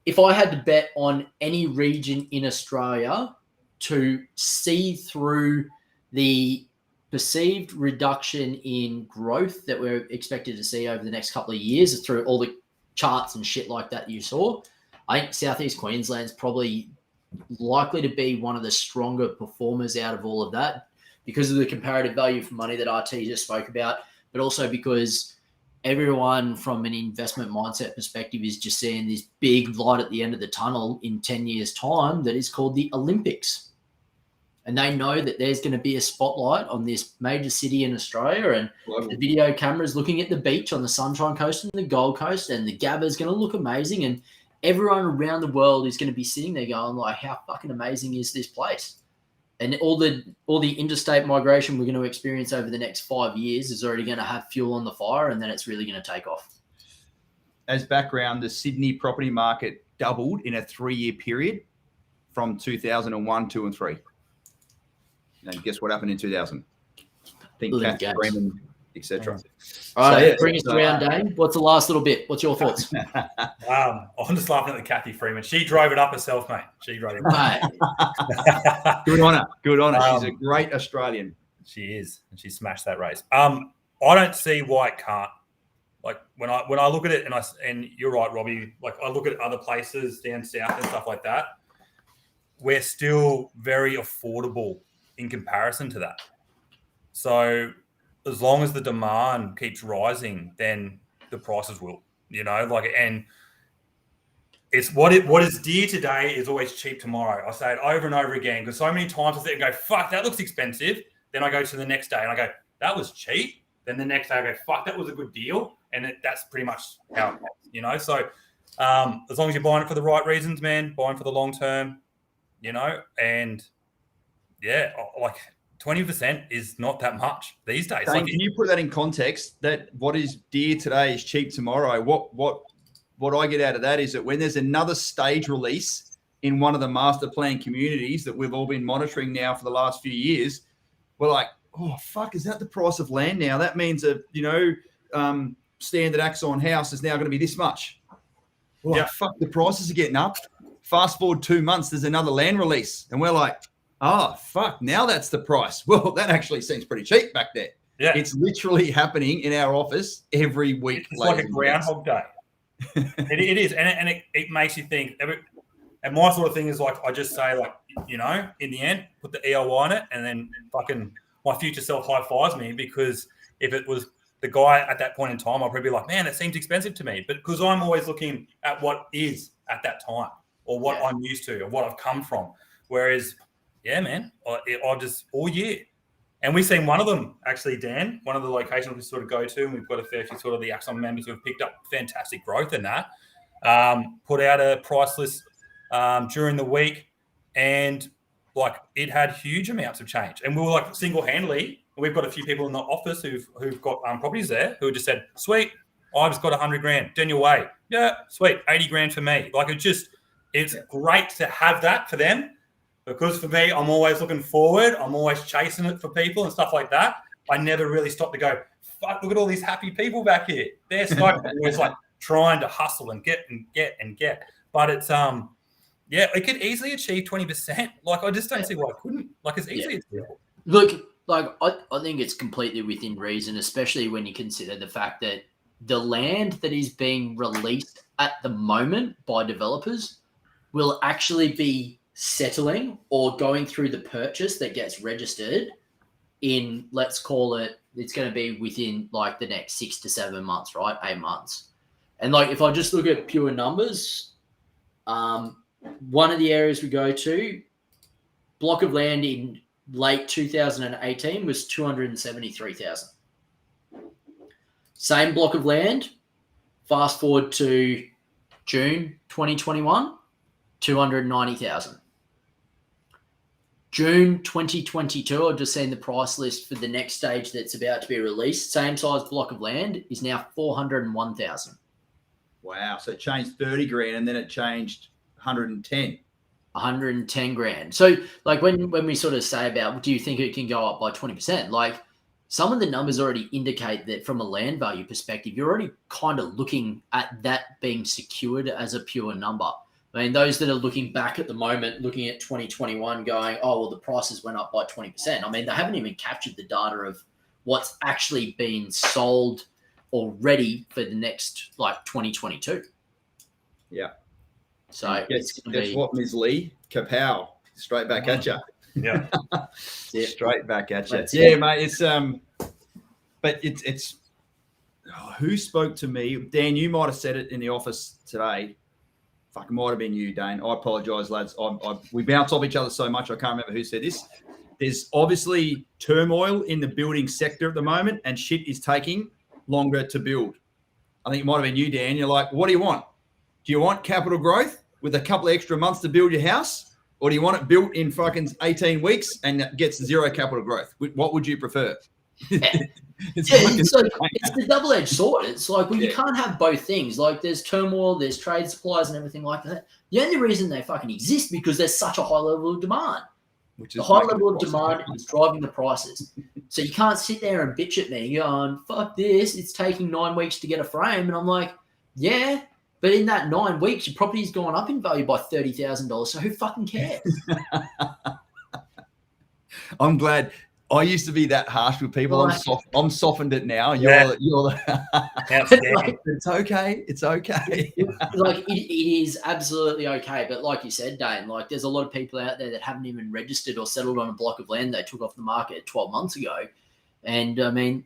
if I had to bet on any region in Australia to see through the perceived reduction in growth that we're expected to see over the next couple of years through all the charts and shit like that you saw, I think Southeast Queensland's probably likely to be one of the stronger performers out of all of that, because of the comparative value for money that RT just spoke about, but also because everyone from an investment mindset perspective is just seeing this big light at the end of the tunnel in 10 years' time that is called the Olympics. And they know that there's going to be a spotlight on this major city in Australia, and the video cameras looking at the beach on the Sunshine Coast and the Gold Coast, and the Gabba is going to look amazing. And everyone around the world is going to be sitting there going like, how fucking amazing is this place? And all the interstate migration we're going to experience over the next 5 years is already going to have fuel on the fire, and then it's really going to take off. As background, the Sydney property market doubled in a 3-year period from 2001, 2 and 3. And guess what happened in 2000? I think Kathy Freeman, etc. All right, bring us around, Dane. What's the last little bit? What's your thoughts? I'm just laughing at the Kathy Freeman. She drove it up herself, mate. She drove it up. Good on her. Good on her. She's a great Australian. She is, and she smashed that race. I don't see why it can't. Like when I look at it, and you're right, Robbie. Like I look at other places down south and stuff like that. We're still very affordable in comparison to that. So as long as the demand keeps rising, then the prices will, and it's what is dear today is always cheap tomorrow. I say it over and over again because so many times I sit and go, fuck, that looks expensive. Then I go to the next day and I go, that was cheap. Then the next day I go, fuck, that was a good deal. And that's pretty much how it goes, So as long as you're buying it for the right reasons, man, buying for the long term, and yeah, like 20% is not that much these days. Dane, can you put that in context? That what is dear today is cheap tomorrow. What I get out of that is that when there's another stage release in one of the master plan communities that we've all been monitoring now for the last few years, we're like, oh fuck, is that the price of land now? That means a standard Axon house is now going to be this much. Well, fuck, the prices are getting up. Fast forward 2 months, there's another land release, and we're like, oh, fuck, now that's the price. Well, that actually seems pretty cheap back there. Yeah. It's literally happening in our office every week. It's like a Groundhog Day. It is. And it makes you think. And my sort of thing is like, I just say like, in the end, put the EOI on it, and then fucking my future self high-fives me, because if it was the guy at that point in time, I'd probably be like, man, it seems expensive to me. But because I'm always looking at what is at that time, or what I'm used to, or what I've come from. Whereas, yeah, man, I just all year. And we've seen one of them, actually, Dan, one of the locations we sort of go to, and we've got a fair few sort of the Axon members who have picked up fantastic growth in that, put out a price list during the week, and like it had huge amounts of change. And we were like single-handedly, we've got a few people in the office who've got properties there who just said, sweet, I've just got 100 grand, down your way. Yeah, sweet, 80 grand for me. Like it's great to have that for them, because for me, I'm always looking forward. I'm always chasing it for people and stuff like that. I never really stop to go, fuck, look at all these happy people back here. They're stoked. I'm always like trying to hustle and get. But it's, it could easily achieve 20%. Like, I just don't see why I couldn't. Like, it's easily achievable. Look, like, I think it's completely within reason, especially when you consider the fact that the land that is being released at the moment by developers will actually be settling or going through the purchase that gets registered in, let's call it, it's going to be within like the next 6 to 7 months, right? 8 months. And like, if I just look at pure numbers, one of the areas we go to, block of land in late 2018 was 273,000. Same block of land, fast forward to June 2021, 290,000. June 2022, I've just seen the price list for the next stage that's about to be released. Same size block of land is now 401,000. Wow. So it changed 30 grand and then it changed 110. 110 grand. So like when we sort of say about, do you think it can go up by 20%? Like some of the numbers already indicate that from a land value perspective, you're already kind of looking at that being secured as a pure number. I mean, those that are looking back at the moment, looking at 2021 going, oh, well, the prices went up by 20%. I mean, they haven't even captured the data of what's actually been sold already for the next, like, 2022. Yeah. So guess what, Ms. Lee? Kapow. Straight back at you. Yeah. Straight back at you. That's Yeah, it. mate. It's but it's who spoke to me? Dan, you might have said it in the office today. Fuck, it might have been you, Dane. I apologise, lads. We bounce off each other so much, I can't remember who said this. There's obviously turmoil in the building sector at the moment, and shit is taking longer to build. I think it might have been you, Dan. You're like, what do you want? Do you want capital growth with a couple of extra months to build your house? Or do you want it built in fucking 18 weeks and it gets zero capital growth? What would you prefer? It's the double-edged sword. It's like, well, you can't have both things. Like, there's turmoil, there's trade supplies and everything like that. The only reason they fucking exist because there's such a high level of demand. The high level of demand is driving the prices. So you can't sit there and bitch at me going, fuck this, it's taking 9 weeks to get a frame. And I'm like, yeah, but in that 9 weeks, your property's gone up in value by $30,000. So who fucking cares? I'm glad. I used to be that harsh with people. I'm softened it now. Yeah. It's okay. It's okay. Like it is absolutely okay. But like you said, Dane, like there's a lot of people out there that haven't even registered or settled on a block of land they took off the market 12 months ago. And I mean,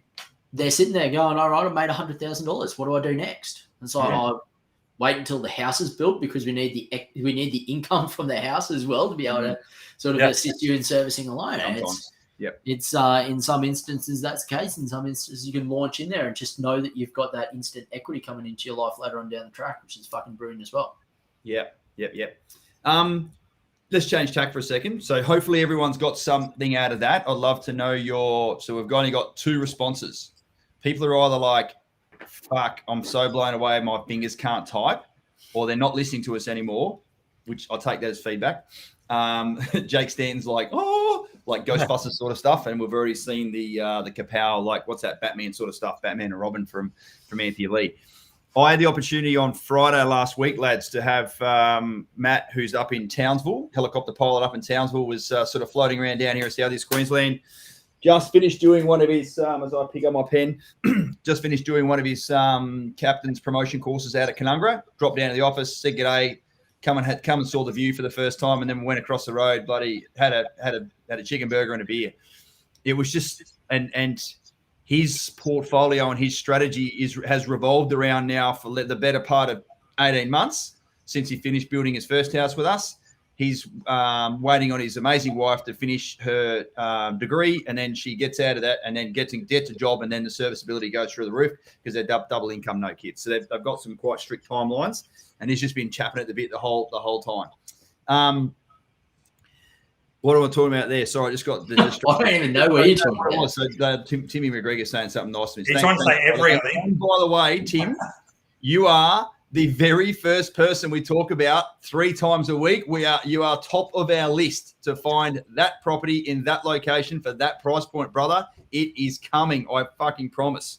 they're sitting there going, all right, I made $100,000. What do I do next? And so I wait until the house is built because we need the income from the house as well to be able to sort of assist you in servicing a loan. And it's in some instances that's the case. In some instances you can launch in there and just know that you've got that instant equity coming into your life later on down the track, which is fucking brilliant as well. Yep. Let's change tack for a second. So hopefully everyone's got something out of that. I'd love to know so we've only got 2 responses. People are either like, fuck, I'm so blown away my fingers can't type, or they're not listening to us anymore, which I'll take that as feedback. Jake Stanton's like, like Ghostbusters sort of stuff, and we've already seen the Kapow, like what's that Batman sort of stuff, Batman and Robin from Anthony Lee. I had the opportunity on Friday last week, lads, to have Matt, who's up in Townsville, helicopter pilot up in Townsville, was sort of floating around down here in Southeast Queensland. Just finished doing one of his, as I pick up my pen, just finished doing one of his captain's promotion courses out at Canungra. Dropped down to the office, said g'day, come and saw the view for the first time, and then went across the road. Bloody had a chicken burger and a beer. It was just and his portfolio and his strategy has revolved around now for the better part of 18 months since he finished building his first house with us. He's waiting on his amazing wife to finish her degree, and then she gets out of that and then gets a job, and then the serviceability goes through the roof because they're double income, no kids. So they've got some quite strict timelines, and he's just been chapping at the bit the whole time. What am I talking about there? Sorry, I just got. I don't even know where you're talking about. So Timmy McGregor saying something nice to me. He's trying to say everything. And by the way, Tim, you are the very first person we talk about 3 times a week. You are top of our list to find that property in that location for that price point, brother. It is coming. I fucking promise.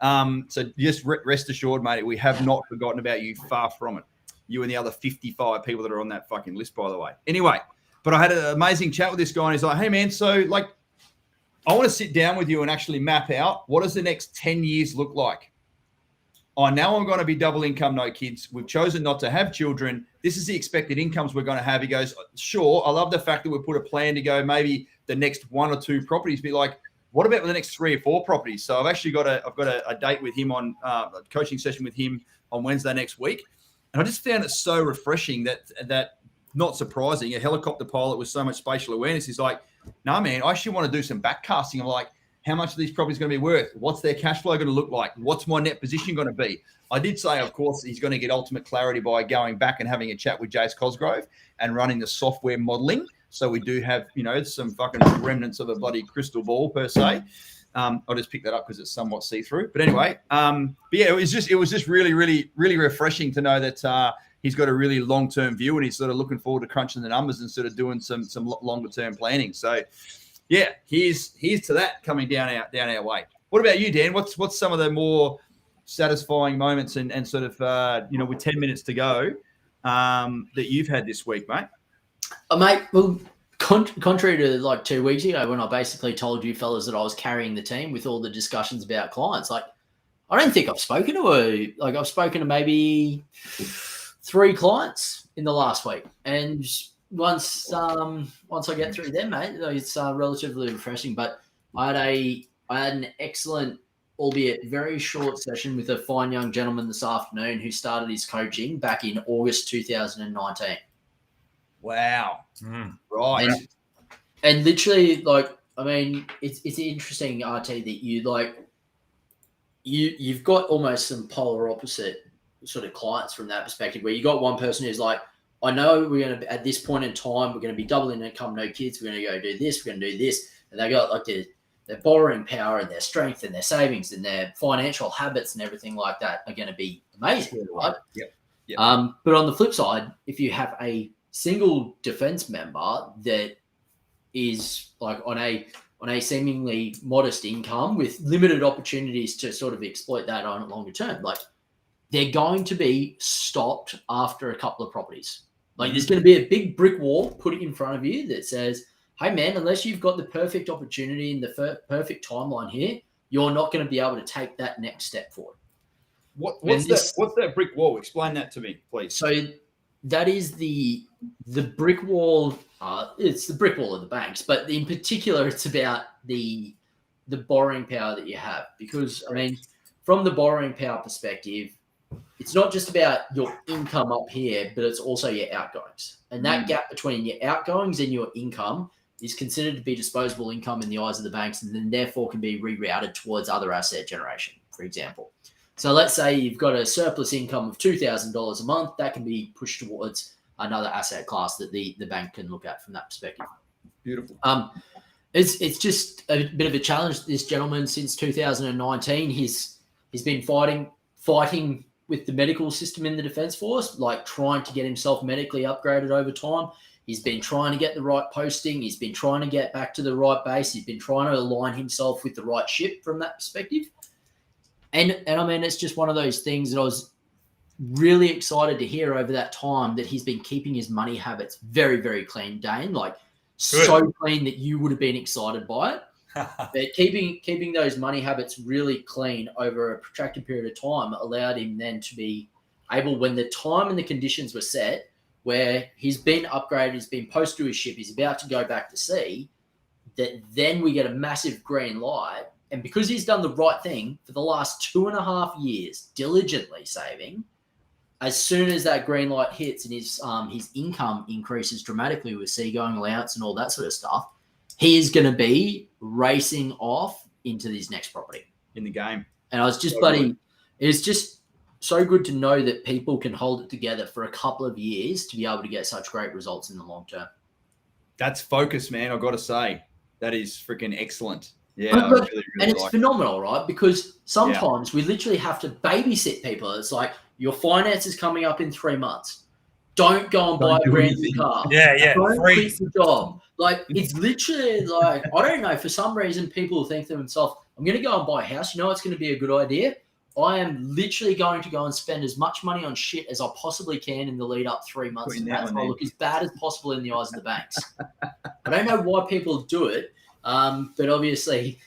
So just rest assured, mate, we have not forgotten about you. Far from it. You and the other 55 people that are on that fucking list, by the way. Anyway, but I had an amazing chat with this guy, and he's like, hey, man, so like I want to sit down with you and actually map out what does the next 10 years look like. I know I'm going to be double income, no kids. We've chosen not to have children. This is the expected incomes we're going to have. He goes, sure. I love the fact that we put a plan to go maybe the next 1 or 2 properties. Be like, what about the next 3 or 4 properties? So I've actually got a date with him on a coaching session with him on Wednesday next week. And I just found it so refreshing that not surprising, a helicopter pilot with so much spatial awareness. He's like, nah, man, I actually want to do some backcasting. I'm like, how much are these properties going to be worth? What's their cash flow going to look like? What's my net position going to be? I did say, of course, he's going to get ultimate clarity by going back and having a chat with Jace Cosgrove and running the software modeling. So we do have, some fucking remnants of a bloody crystal ball per se. I'll just pick that up because it's somewhat see-through. But anyway, but yeah, it was just really, really, really refreshing to know that he's got a really long-term view and he's sort of looking forward to crunching the numbers and sort of doing some longer-term planning. So yeah, here's to that coming down our way. What about you, Dan? What's some of the more satisfying moments and sort of with 10 minutes to go that you've had this week, mate? Mate, well, contrary to like 2 weeks ago when I basically told you fellas that I was carrying the team with all the discussions about clients, like I don't think I've spoken to maybe 3 clients in the last week, and once I get through them, mate, it's relatively refreshing. But I had an excellent, albeit very short session with a fine young gentleman this afternoon who started his coaching back in August 2019. Wow. Right. And literally, like, I mean, it's interesting, RT, that you've got almost some polar opposite sort of clients from that perspective, where you got one person who's like, I know we're going to, at this point in time, we're going to be doubling income, no kids. We're going to go do this. We're going to do this. And they got like their borrowing power and their strength and their savings and their financial habits and everything like that are going to be amazing, right? Yep. But on the flip side, if you have a single defense member that is like on a seemingly modest income with limited opportunities to sort of exploit that on a longer term, like they're going to be stopped after a couple of properties. Like there's going to be a big brick wall put in front of you that says, hey man, unless you've got the perfect opportunity and the perfect timeline here, you're not going to be able to take that next step forward. What's that brick wall? Explain that to me, please. So that is the brick wall. It's the brick wall of the banks, but in particular, it's about the borrowing power that you have. Because I mean, from the borrowing power perspective, it's not just about your income up here, but it's also your outgoings. And that gap between your outgoings and your income is considered to be disposable income in the eyes of the banks, and then therefore can be rerouted towards other asset generation, for example. So let's say you've got a surplus income of $2,000 a month, that can be pushed towards another asset class that the bank can look at from that perspective. Beautiful. It's just a bit of a challenge. This gentleman, since 2019, he's been fighting with the medical system in the Defence Force, like trying to get himself medically upgraded over time. He's been trying to get the right posting. He's been trying to get back to the right base. He's been trying to align himself with the right ship from that perspective. And I mean, it's just one of those things that I was really excited to hear over that time, that he's been keeping his money habits very, very clean, Dane, like so clean that you would have been excited by it. But keeping those money habits really clean over a protracted period of time allowed him then to be able, when the time and the conditions were set, where he's been upgraded, he's been posted to his ship, he's about to go back to sea, that then we get a massive green light. And because he's done the right thing for the last 2.5 years, diligently saving, as soon as that green light hits and his income increases dramatically with seagoing allowance and all that sort of stuff, he is going to be racing off into his next property in the game. And I was just, it's just so good to know that people can hold it together for a couple of years to be able to get such great results in the long term. That's focus, man. I've got to say, that is freaking excellent. Yeah, I really and it's phenomenal, right? Because sometimes we literally have to babysit people. It's like, your finance is coming up in 3 months. Don't go and buy a brand new car. Yeah. Don't quit the job. Like, it's literally like, I don't know, for some reason people think to themselves, I'm going to go and buy a house. You know it's going to be a good idea? I am literally going to go and spend as much money on shit as I possibly can in the lead up 3 months. And that's why I look as bad as possible in the eyes of the banks. I don't know why people do it. But obviously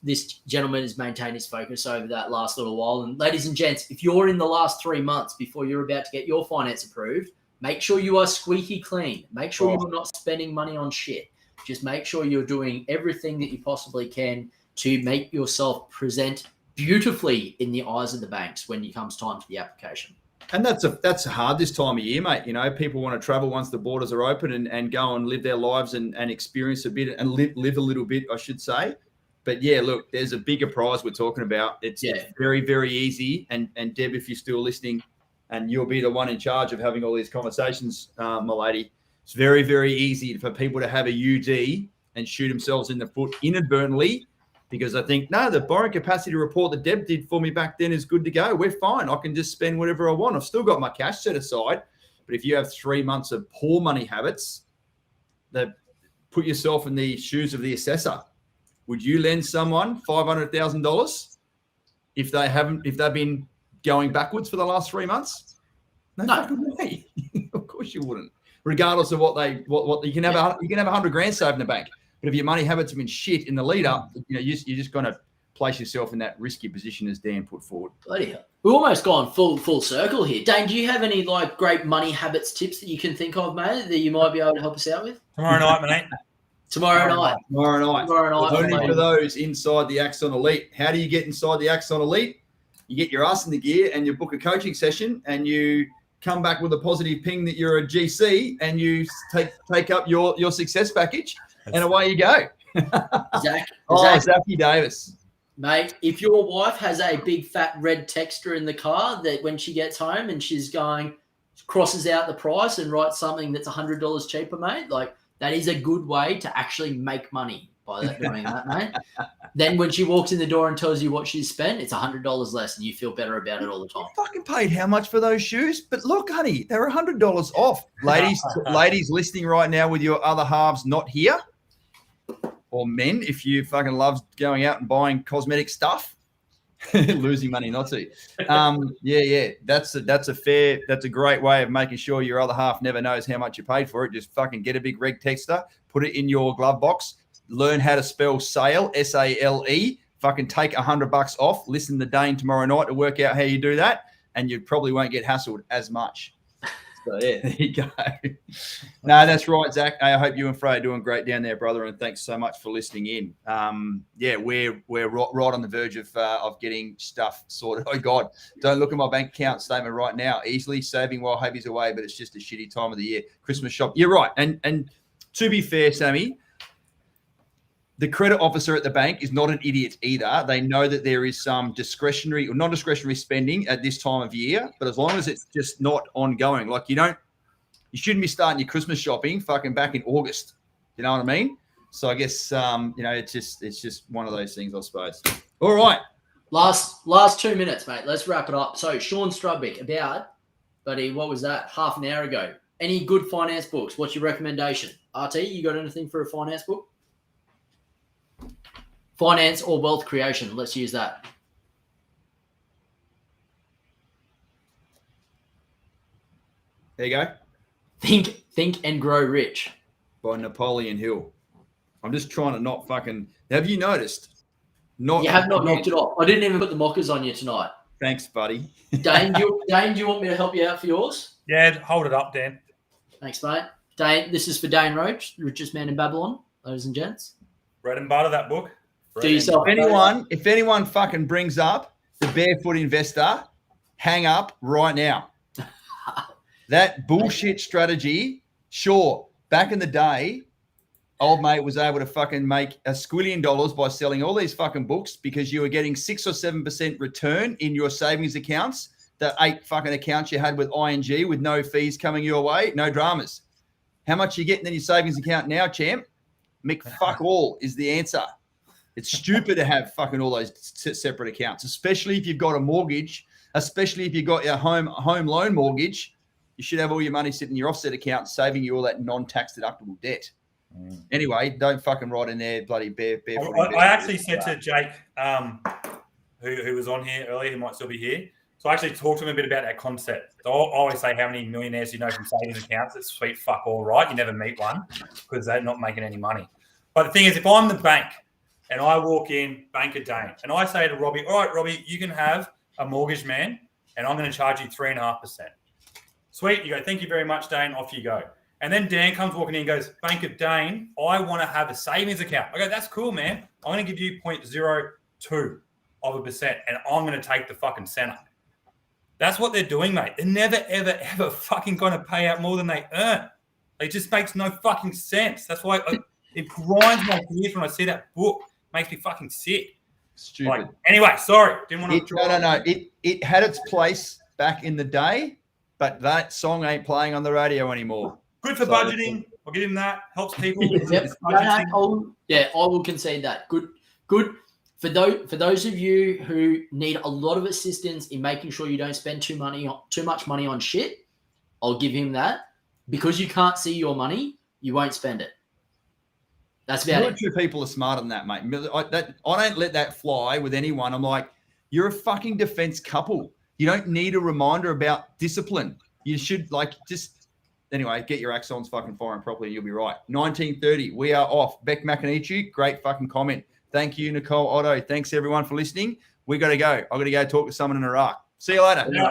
this gentleman has maintained his focus over that last little while. And ladies and gents, if you're in the last 3 months before you're about to get your finance approved, make sure you are squeaky clean. Make sure you're not spending money on shit. Just make sure you're doing everything that you possibly can to make yourself present beautifully in the eyes of the banks when it comes time for the application. And that's hard this time of year, mate. You know, people want to travel once the borders are open and go and live their lives and experience a bit and live a little bit, I should say. But yeah, look, there's a bigger prize we're talking about. It's very, very easy. And Deb, if you're still listening, and you'll be the one in charge of having all these conversations, my lady, it's very, very easy for people to have a UD and shoot themselves in the foot inadvertently, because I think, no, the borrowing capacity report that Deb did for me back then is good to go. We're fine. I can just spend whatever I want. I've still got my cash set aside. But if you have 3 months of poor money habits, that put yourself in the shoes of the assessor. Would you lend someone $500,000 if they've been going backwards for the last 3 months? No. Fucking way. Of course you wouldn't. Regardless of what you can have $100,000 saved in the bank. But if your money habits have been shit in the lead up, you know, you're just going to place yourself in that risky position as Dan put forward. Bloody hell. We've almost gone full circle here. Dane, do you have any like great money habits tips that you can think of, mate, that you might be able to help us out with? Tomorrow night, mate. Tomorrow night. Only for those inside the Axon Elite. How do you get inside the Axon Elite? You get your ass in the gear and you book a coaching session and you come back with a positive ping that you're a GC and you take up your success package and away you go. Zachy Davis. Mate, if your wife has a big fat red texter in the car that when she gets home and crosses out the price and writes something that's $100 cheaper, mate, like that is a good way to actually make money by doing that, mate. Then when she walks in the door and tells you what she's spent, it's $100 less and you feel better about it all the time. I fucking paid how much for those shoes? But look, honey, they're $100 off. Ladies listening right now with your other halves not here. Or men, if you fucking love going out and buying cosmetic stuff, losing money not to. That's a great way of making sure your other half never knows how much you paid for it. Just fucking get a big reg texter, put it in your glove box, learn how to spell sale, SALE, fucking take $100 off, listen to Dane tomorrow night to work out how you do that, and you probably won't get hassled as much. So, yeah, there you go. No, that's right, Zach. I hope you and Frey are doing great down there, brother, and thanks so much for listening in. We're right on the verge of getting stuff sorted. Oh, God, don't look at my bank account statement right now. Easily saving while Happy's away, but it's just a shitty time of the year. Christmas shop. You're right. And to be fair, Sammy, the credit officer at the bank is not an idiot either. They know that there is some discretionary or non-discretionary spending at this time of year, but as long as it's just not ongoing, like you shouldn't be starting your Christmas shopping fucking back in August. You know what I mean? So I guess it's just one of those things, I suppose. All right, last 2 minutes, mate. Let's wrap it up. So Sean Strudwick, buddy, what was that? Half an hour ago. Any good finance books? What's your recommendation? RT, you got anything for a finance book? Finance or wealth creation. Let's use that. There you go. Think and Grow Rich. By Napoleon Hill. I'm just trying to not fucking... Have you noticed? You have not knocked it off. I didn't even put the mockers on you tonight. Thanks, buddy. Dane, do you want me to help you out for yours? Yeah, hold it up, Dan. Thanks, mate. Dane, this is for Dane Roach, the richest man in Babylon, ladies and gents. Bread and butter, that book. If anyone fucking brings up the Barefoot Investor, hang up right now. That bullshit strategy, sure, back in the day, old mate was able to fucking make $1 squillion by selling all these fucking books because you were getting 6 or 7% return in your savings accounts, the 8 fucking accounts you had with ING with no fees coming your way, no dramas. How much are you getting in your savings account now, champ? McFuck all is the answer. It's stupid to have fucking all those separate accounts, especially if you've got a mortgage, especially if you've got your home loan mortgage. You should have all your money sitting in your offset account, saving you all that non-tax deductible debt. Anyway, don't fucking write in there, bloody barefoot. I actually said to Jake, who was on here earlier, who might still be here. So I actually talked to him a bit about that concept. So I always say, how many millionaires you know from savings accounts? It's sweet fuck all, right? You never meet one because they're not making any money. But the thing is, if I'm the bank and I walk in, Banker Dane, and I say to Robbie, all right, Robbie, you can have a mortgage man and I'm going to charge you 3.5%. Sweet. You go, thank you very much, Dane. Off you go. And then Dan comes walking in and goes, Banker Dane, I want to have a savings account. I go, that's cool, man. I'm going to give you 0.02%, and I'm going to take the fucking center. That's what they're doing, mate. They're never, ever, ever fucking going to pay out more than they earn. It just makes no fucking sense. That's why it grinds my gears when I see that book. Makes me fucking sick. Stupid. Anyway, sorry. Didn't want to... No. It had its place back in the day, but that song ain't playing on the radio anymore. Good for budgeting. I'll give him that. Helps people. Yep. I will concede that. Good. For those of you who need a lot of assistance in making sure you don't spend too much money on shit, I'll give him that. Because you can't see your money, you won't spend it. That's about it. Two people are smarter than that, mate. I don't let that fly with anyone. I'm like, you're a fucking defense couple. You don't need a reminder about discipline. You should anyway, get your axons fucking firing properly and you'll be right. 1930, we are off. Beck Macanici, great fucking comment. Thank you, Nicole Otto. Thanks, everyone, for listening. We got to go. I've got to go talk to someone in Iraq. See you later. Yeah.